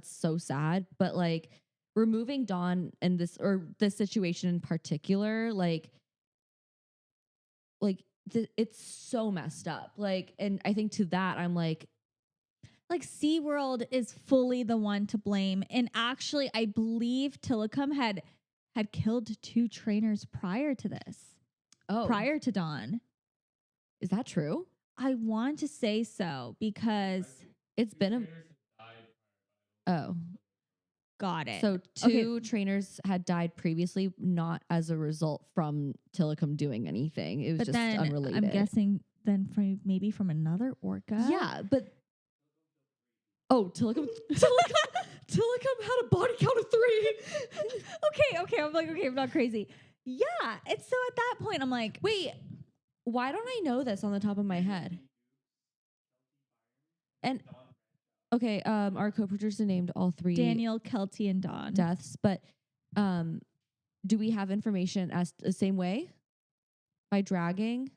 so sad. But like, removing Dawn and this situation in particular, like, like it's so messed up. Like, and I think to that I'm like SeaWorld is fully the one to blame. And actually, I believe Tilikum had killed 2 trainers prior to this. Prior to Dawn. Is that true? I want to say so because it's been got it. So 2 trainers had died previously, not as a result from Tilikum doing anything. It was just unrelated. I'm guessing then from another orca. Yeah, but Tilikum had a body count of 3. Okay. I'm like, okay, I'm not crazy. Yeah. And so at that point, I'm like, wait, why don't I know this on the top of my head? And okay, our co-producer named all 3 Daniel, Kelty, and Dawn deaths, but do we have information as the same way by dragging?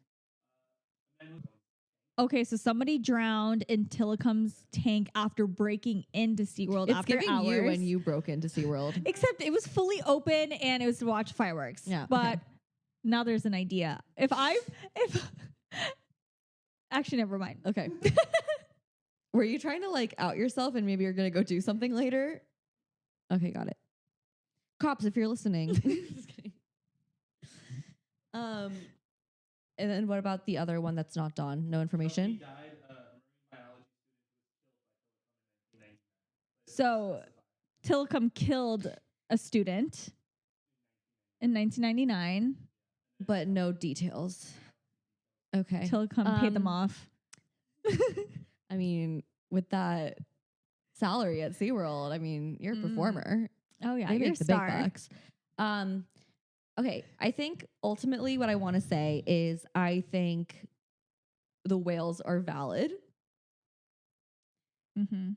Okay, so somebody drowned in Tilikum's tank after breaking into SeaWorld after giving hours. You when you broke into SeaWorld. Except it was fully open and it was to watch fireworks. Yeah, but now there's an idea. If actually, never mind. Okay. Were you trying to like out yourself and maybe you're going to go do something later? Okay, got it. Cops, if you're listening. Just kidding. And then what about the other one that's not Dawn? No information? So Tilikum killed a student in 1999. But no details. Okay. Tilikum paid them off. I mean, with that salary at SeaWorld, I mean, you're a performer. Oh, yeah. They You're make the star. big bucks. Okay, I think ultimately what I want to say is I think the whales are valid. Mm-hmm.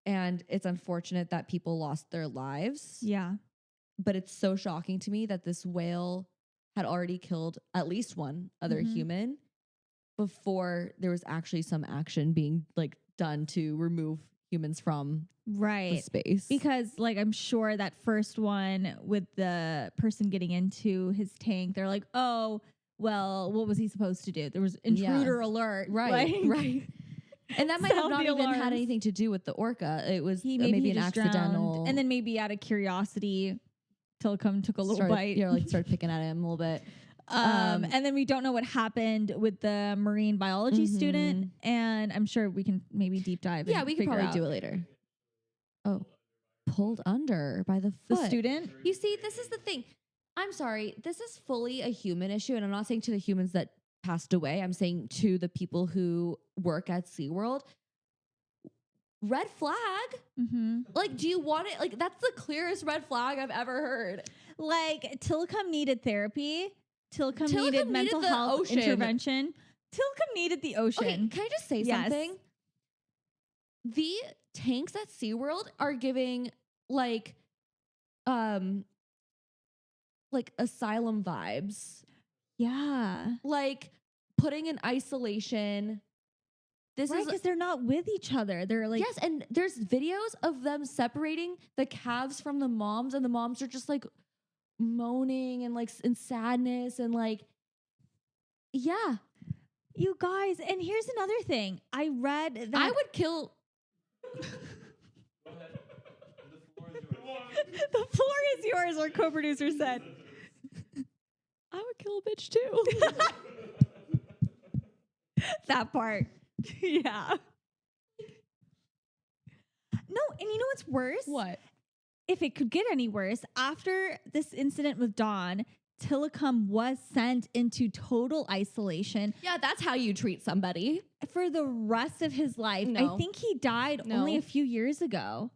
And it's unfortunate that people lost their lives. Yeah. But it's so shocking to me that this whale had already killed at least one other human before there was actually some action being like done to remove humans from the space. Because like I'm sure that first one with the person getting into his tank, they're like, oh, well, what was he supposed to do? There was intruder alert. Right. Like, right. And that might have not even had anything to do with the orca. It was maybe an accidental. Drowned. And then maybe out of curiosity, Tilikum took a little bite. Yeah, like started picking at him a little bit. And then we don't know what happened with the marine biology student. And I'm sure we can maybe deep dive. Yeah, we can probably do it later. Oh, pulled under by the foot. The student? You see, this is the thing. I'm sorry. This is fully a human issue. And I'm not saying to the humans that passed away. I'm saying to the people who work at SeaWorld. Red flag. Like, do you want it? Like, that's the clearest red flag I've ever heard. Like, Tilikum needed therapy. Tilikum needed mental health intervention. Tilikum needed the ocean. Okay, can I just say something? The tanks at SeaWorld are giving like asylum vibes. Yeah. Like putting in isolation. This is because they're not with each other. They're like, yes, and there's videos of them separating the calves from the moms, and the moms are just like moaning and like in sadness and like, yeah. You guys, and here's another thing. I read that I would kill. The floor is yours, our co-producer said. I would kill a bitch too. That part. Yeah. No, and you know what's worse? What? If it could get any worse, after this incident with Dawn, Tilikum was sent into total isolation. Yeah, that's how you treat somebody. For the rest of his life. No. I think he died only a few years ago.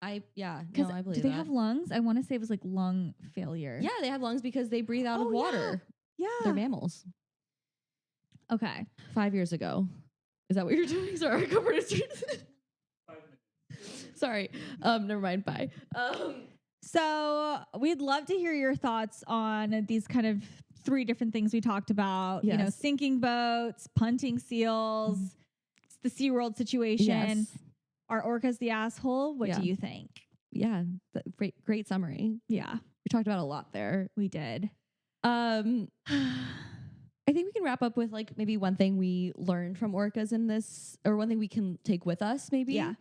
I believe do they have lungs? I want to say it was like lung failure. Yeah, they have lungs because they breathe out of water. Yeah. They're mammals. Okay. 5 years ago. Is that what you're doing? Sorry, co-producer. Sorry. Never mind. Bye. So we'd love to hear your thoughts on these kind of 3 different things we talked about. Yes. You know, sinking boats, punting seals, the SeaWorld situation. Yes. Are orcas the asshole? What do you think? Yeah. Great summary. Yeah. We talked about a lot there. We did. I think we can wrap up with like maybe one thing we learned from orcas in this, or one thing we can take with us maybe. Yeah.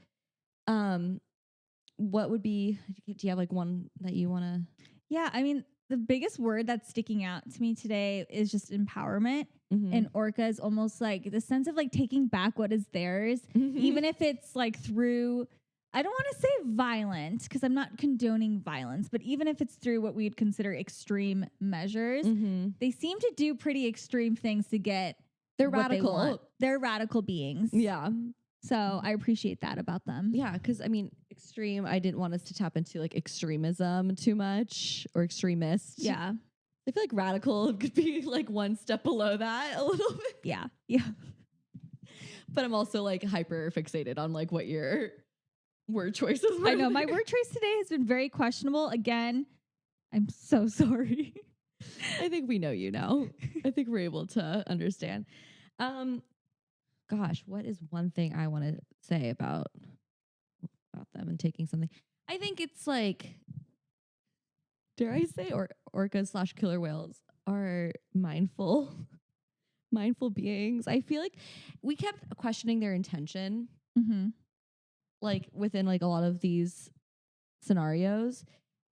What would be, do you have like one that you want to? Yeah. I mean, the biggest word that's sticking out to me today is just empowerment. And orcas, almost like the sense of like taking back what is theirs, even if it's like through, I don't want to say violent because I'm not condoning violence, but even if it's through what we'd consider extreme measures, they seem to do pretty extreme things to get They're what radical. they want. They're radical beings. Yeah. So I appreciate that about them. Yeah, because I mean, extreme, I didn't want us to tap into like extremism too much, or extremist. Yeah. I feel like radical could be like one step below that a little bit. Yeah. Yeah. But I'm also like hyper fixated on like what your word choices were. I know my word choice today has been very questionable. Again, I'm so sorry. I think we know you now. I think we're able to understand. Gosh, what is one thing I want to say about them and taking something? I think it's like, dare I say, orcas / killer whales are mindful beings. I feel like we kept questioning their intention, like within like a lot of these scenarios,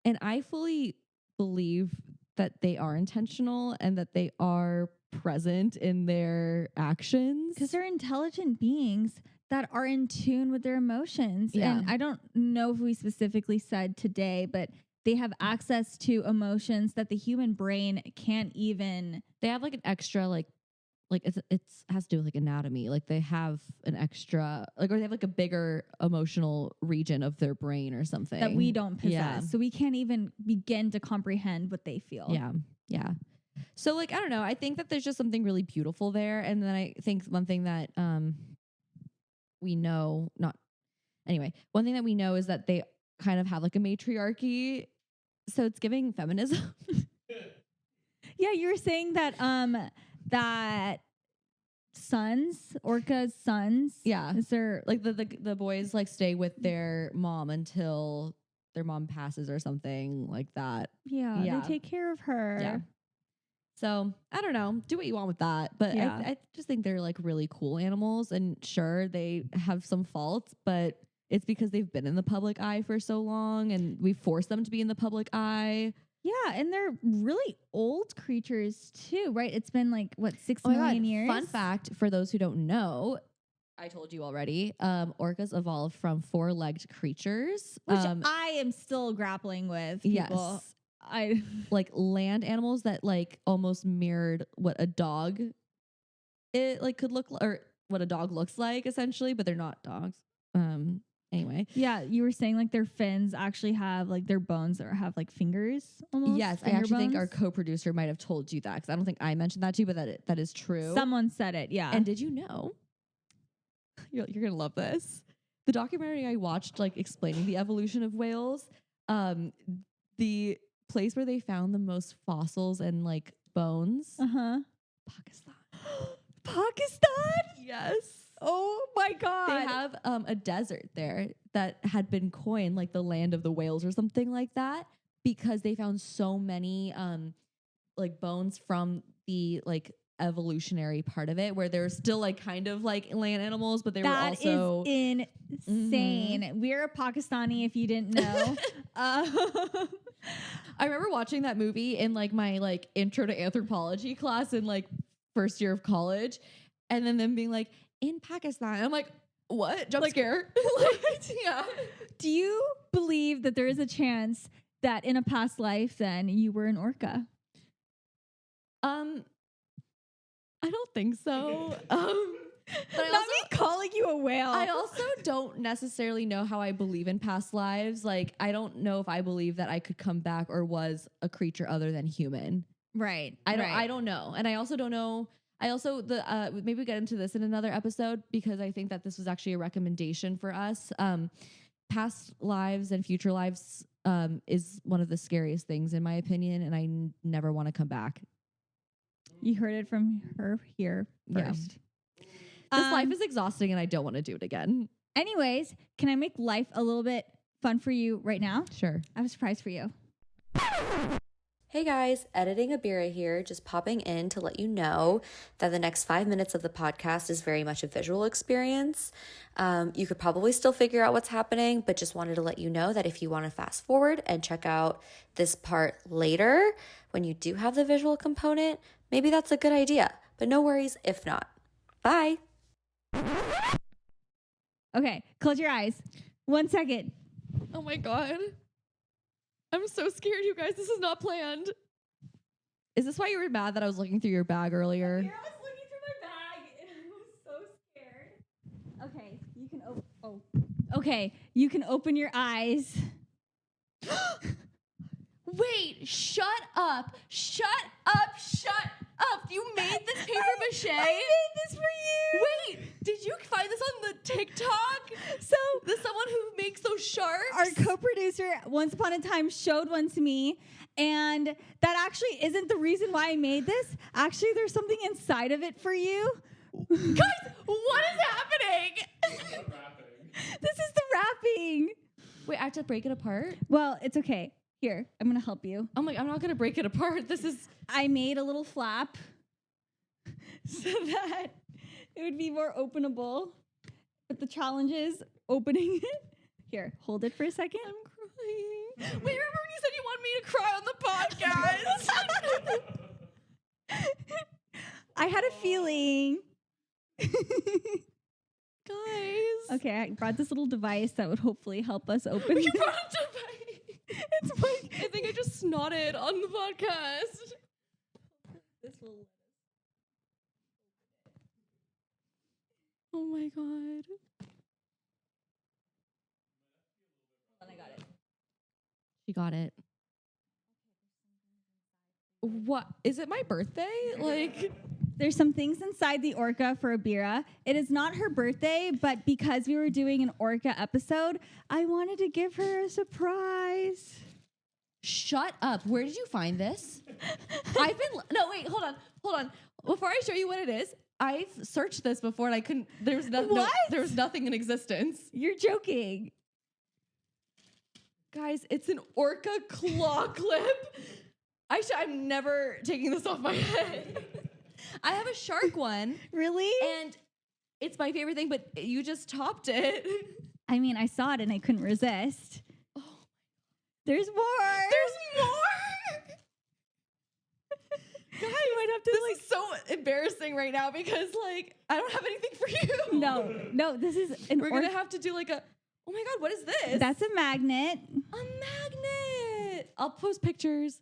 and I fully believe that they are intentional and that they are present in their actions, because they're intelligent beings that are in tune with their emotions. Yeah. And I don't know if we specifically said today, but they have access to emotions that the human brain can't even. They have like an extra like it's has to do with like anatomy. Like they have an extra or they have like a bigger emotional region of their brain or something that we don't possess. Yeah. So we can't even begin to comprehend what they feel. Yeah. Yeah. So like, I don't know. I think that there's just something really beautiful there. And then I think one thing that we know, one thing that we know is that they kind of have like a matriarchy. So it's giving feminism. Yeah, you were saying that that orcas' sons. Yeah. Is there Like the boys like stay with their mom until their mom passes or something like that. Yeah. Yeah. They take care of her. Yeah. So I don't know. Do what you want with that. But Yeah. I just think they're like really cool animals. And sure, they have some faults, but it's because they've been in the public eye for so long and we forced them to be in the public eye. Yeah, and they're really old creatures too, right? It's been like, what, 6 Oh my million God. years? Fun fact for those who don't know, I told you already, orcas evolved from 4-legged creatures. Which I am still grappling with, people. Yes. Like land animals that like almost mirrored what a dog could look like, or what a dog looks like essentially, but they're not dogs. Anyway. Yeah, you were saying like their fins actually have like their bones that have like fingers almost. Yes, I actually think our co-producer might have told you that because I don't think I mentioned that to you, but that is true. Someone said it, yeah. And did you know? You're gonna love this. The documentary I watched, like explaining the evolution of whales, the place where they found the most fossils and like bones, Pakistan. Pakistan? Yes. Oh my God. They have a desert there that had been coined like the land of the whales or something like that because they found so many like bones from the like evolutionary part of it where they're still like kind of like land animals, but they were also insane. We're Pakistani if you didn't know. I remember watching that movie in like my like intro to anthropology class in like first year of college, and then them being like, in Pakistan. I'm like, what? Jump scare. Yeah. Do you believe that there is a chance that in a past life then you were an orca? I don't think so. But Not me calling you a whale. I also don't necessarily know how I believe in past lives. Like, I don't know if I believe that I could come back or was a creature other than human. Right. I don't know. And I also don't know. I also, maybe we get into this in another episode because I think that this was actually a recommendation for us. Past lives and future lives is one of the scariest things in my opinion, and I never want to come back. You heard it from her here first. Yeah. This life is exhausting and I don't want to do it again. Anyways, can I make life a little bit fun for you right now? Sure. I have a surprise for you. Hey guys, editing Abeera here, just popping in to let you know that the next 5 minutes of the podcast is very much a visual experience. You could probably still figure out what's happening, but just wanted to let you know that if you want to fast forward and check out this part later, when you do have the visual component, maybe that's a good idea, but no worries if not. Bye. Okay, close your eyes. 1 second. Oh my God. I'm so scared, you guys. This is not planned. Is this why you were mad that I was looking through your bag earlier? I was looking through my bag and I was so scared. Okay, you can Okay, you can open your eyes. Wait, shut up. Shut up. Shut up. You made this paper mache? I made this for you. Wait, did you find this on the TikTok? So there's someone who makes those sharks? our co-producer once upon a time showed one to me, and that actually isn't the reason why I made this. Actually, there's something inside of it for you. Guys, what is happening? This is the wrapping. Wait, I have to break it apart? Well, it's okay. Here, I'm going to help you. I'm not going to break it apart. I made a little flap so that it would be more openable. But the challenge is opening it. Here, hold it for a second. I'm crying. Wait, remember when you said you wanted me to cry on the podcast? I had a feeling. Guys. Okay, I brought this little device that would hopefully help us open You it. brought a device. It's like I think I just snotted on the podcast. this will. Oh my God. I got it. She got it. What? Is it my birthday? Like, There's some things inside the Orca for Abeera. It is not her birthday, but because we were doing an Orca episode, I wanted to give her a surprise. shut up. Where did you find this? No, wait, hold on. Before I show you what it is, I've searched this before and I couldn't, there was nothing in existence. You're joking. Guys, it's an orca claw clip. I'm never taking this off my head. I have a shark one. Really? And it's my favorite thing, but you just topped it. I mean, I saw it and I couldn't resist. Oh. There's more. There's more. Guys, you might have to this is so embarrassing right now because I don't have anything for you. No, this is an We're going to have to do oh my God, what is this? That's a magnet. A magnet. I'll post pictures.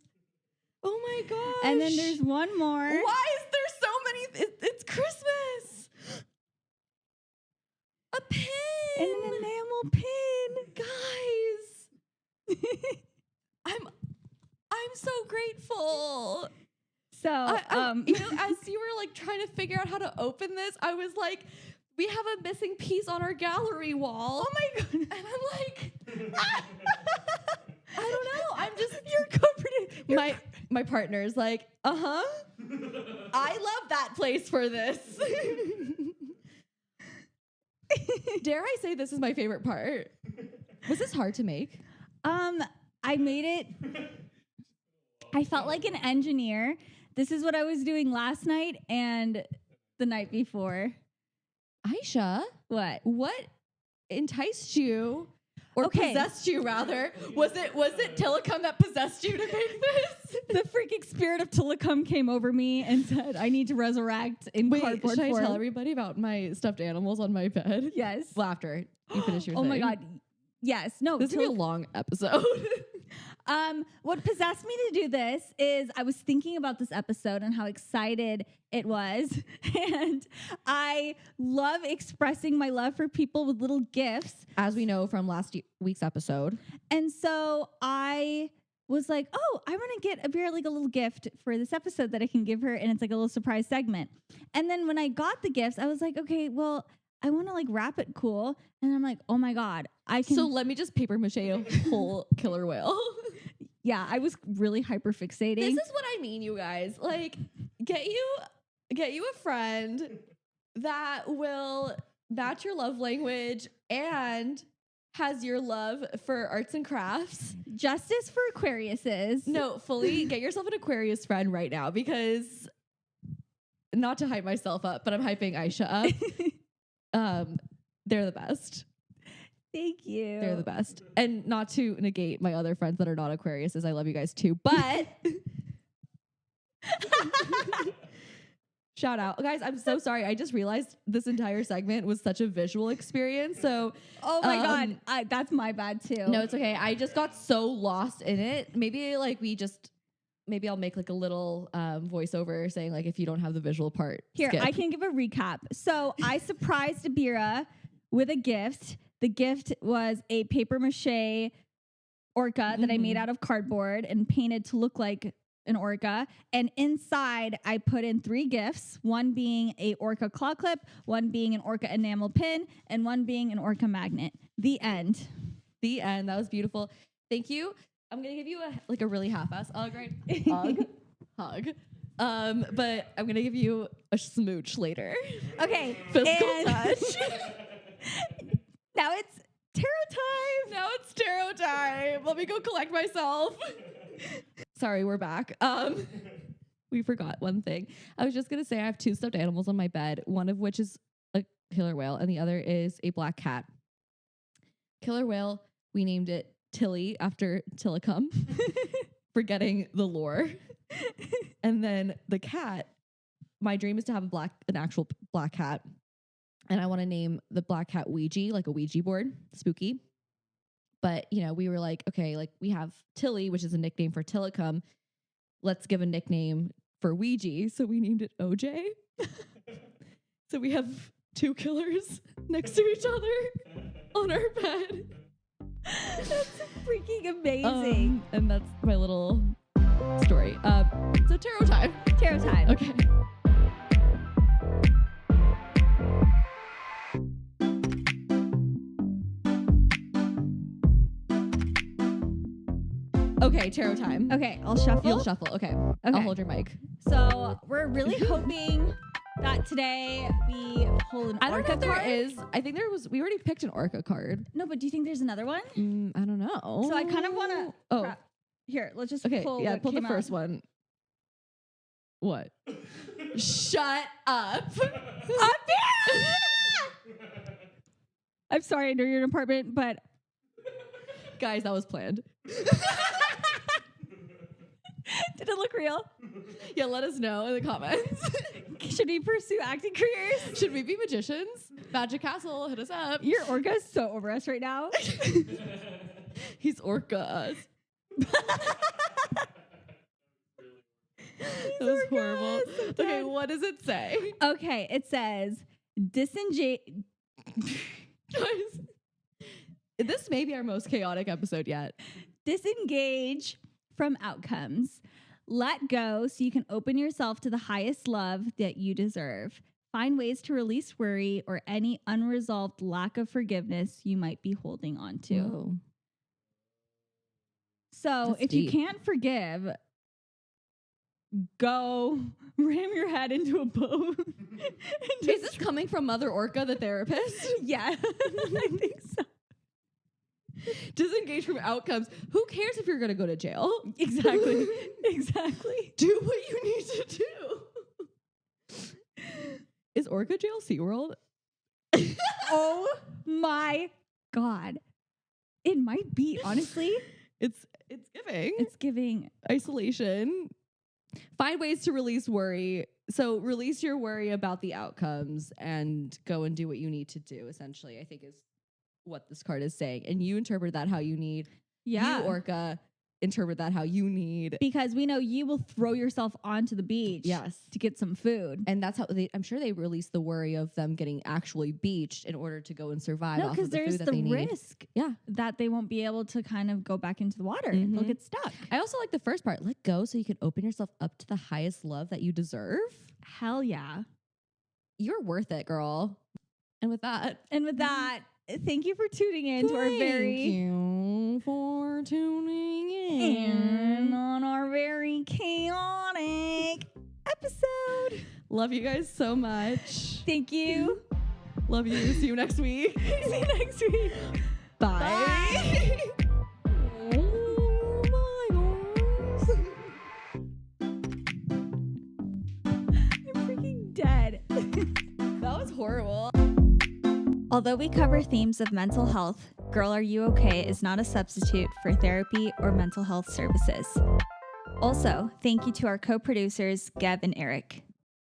Oh my gosh. And then there's one more. Why is there so many? It's Christmas. A pin. And an enamel pin. Guys. I'm so grateful. So, as you were trying to figure out how to open this, I was like, we have a missing piece on our gallery wall. Oh my God. And I'm like, I don't know. I'm just, you're comforted. My partner's like, I love that place for this. Dare I say this is my favorite part? Was this hard to make? I made it. I felt like an engineer. This is what I was doing last night and the night before. Aisha, What? what enticed you or possessed you rather? Was it Tilikum that possessed you to make this? The freaking spirit of Tilikum came over me and said, I need to resurrect in cardboard should form. I tell everybody about my stuffed animals on my bed? Yes. Well, after you finish your Oh thing. my God. Yes. No. This is going to be a long episode. What possessed me to do this is I was thinking about this episode and how excited it was. And I love expressing my love for people with little gifts. As we know from last week's episode. And so I was like, oh, I want to get Abeera a little gift for this episode that I can give her. And it's a little surprise segment. And then when I got the gifts, I was like, okay, well, I want to wrap it cool. And I'm like, oh my God, I can. So let me just paper mache a whole killer whale. Yeah, I was really hyper fixating. This is what I mean, you guys. Get you a friend that will match your love language and has your love for arts and crafts. Justice for Aquariuses. No, fully get yourself an Aquarius friend right now because not to hype myself up, but I'm hyping Ayesha up. They're the best. Thank you. They're the best. And not to negate my other friends that are not Aquariuses. I love you guys too. But shout out. Guys, I'm so sorry. I just realized this entire segment was such a visual experience. So oh my God. That's my bad too. no, it's okay. I just got so lost in it. Maybe I'll make like a little voiceover saying like, if you don't have the visual part. Here, skip. I can give a recap. So I surprised Abeera with a gift. The gift was a paper mache orca that I made out of cardboard and painted to look like an orca. And inside I put in 3 gifts, one being a orca claw clip, one being an orca enamel pin, and one being an orca magnet. The end. The end. That was beautiful. Thank you. I'm gonna give you a really half-ass hug, right? Hug. But I'm gonna give you a smooch later. Okay. Physical touch. Now it's tarot time. Let me go collect myself. Sorry, we're back. We forgot one thing. I was just gonna say I have 2 stuffed animals on my bed, one of which is a killer whale, and the other is a black cat. Killer whale, we named it Tilly after Tilikum, forgetting the lore. And then the cat, my dream is to have an actual black cat. And I want to name the black cat Ouija, like a Ouija board, spooky. But, we were like, okay, like we have Tilly, which is a nickname for Tilikum. Let's give a nickname for Ouija. So we named it OJ. So we have 2 killers next to each other on our bed. That's freaking amazing. And that's my little story. So tarot time. Tarot time. Okay. Okay, tarot time. Okay, I'll shuffle. You'll shuffle. Okay. I'll hold your mic. So we're really hoping that today we pull an I don't orca know if there card. is. I think we already picked an orca card. No, but do you think there's another one? I don't know. So I kind of want to. Oh. Here, let's just Okay, pull. yeah, what pull the came first out. one. What? Shut up. I'm sorry, I know you're in an apartment, but Guys, that was planned. did it look real? Yeah, let us know in the comments. Should we pursue acting careers? Should we be magicians? Magic Castle, hit us up. Your orca is so over us right now. He's orca. That was horrible. Okay, what does it say? Okay, it says disengage. Guys, this may be our most chaotic episode yet. Disengage from outcomes. Let go so you can open yourself to the highest love that you deserve. Find ways to release worry or any unresolved lack of forgiveness you might be holding on to. Whoa. So That's if deep. you can't forgive, go ram your head into a boat. Is this coming from Mother Orca, the therapist? Yeah, I think so. Disengage from outcomes. Who cares if you're going to go to jail? Exactly. Exactly. Do what you need to do. Is Orca jail SeaWorld? Oh my God. It might be, honestly. It's giving. It's giving. Isolation. Find ways to release worry. So release your worry about the outcomes and go and do what you need to do, essentially, I think is what this card is saying. And you interpret that how you need. Yeah. You, Orca, interpret that how you need. Because we know you will throw yourself onto the beach to get some food. And that's how I'm sure they release the worry of them getting actually beached in order to go and survive No, off because of the there's food that they the need. risk Yeah. that they won't be able to kind of go back into the water. They'll get stuck. I also like the first part. Let go so you can open yourself up to the highest love that you deserve. Hell yeah. You're worth it, girl. And with that, Thank you for tuning in to our Thank you for tuning in on our very chaotic episode. Love you guys so much. Thank you. Love you. See you next week. See you next week. Bye. I'm freaking dead. That was horrible. Although we cover themes of mental health, Girl Are You Okay is not a substitute for therapy or mental health services. Also, thank you to our co-producers, Geb and Eric.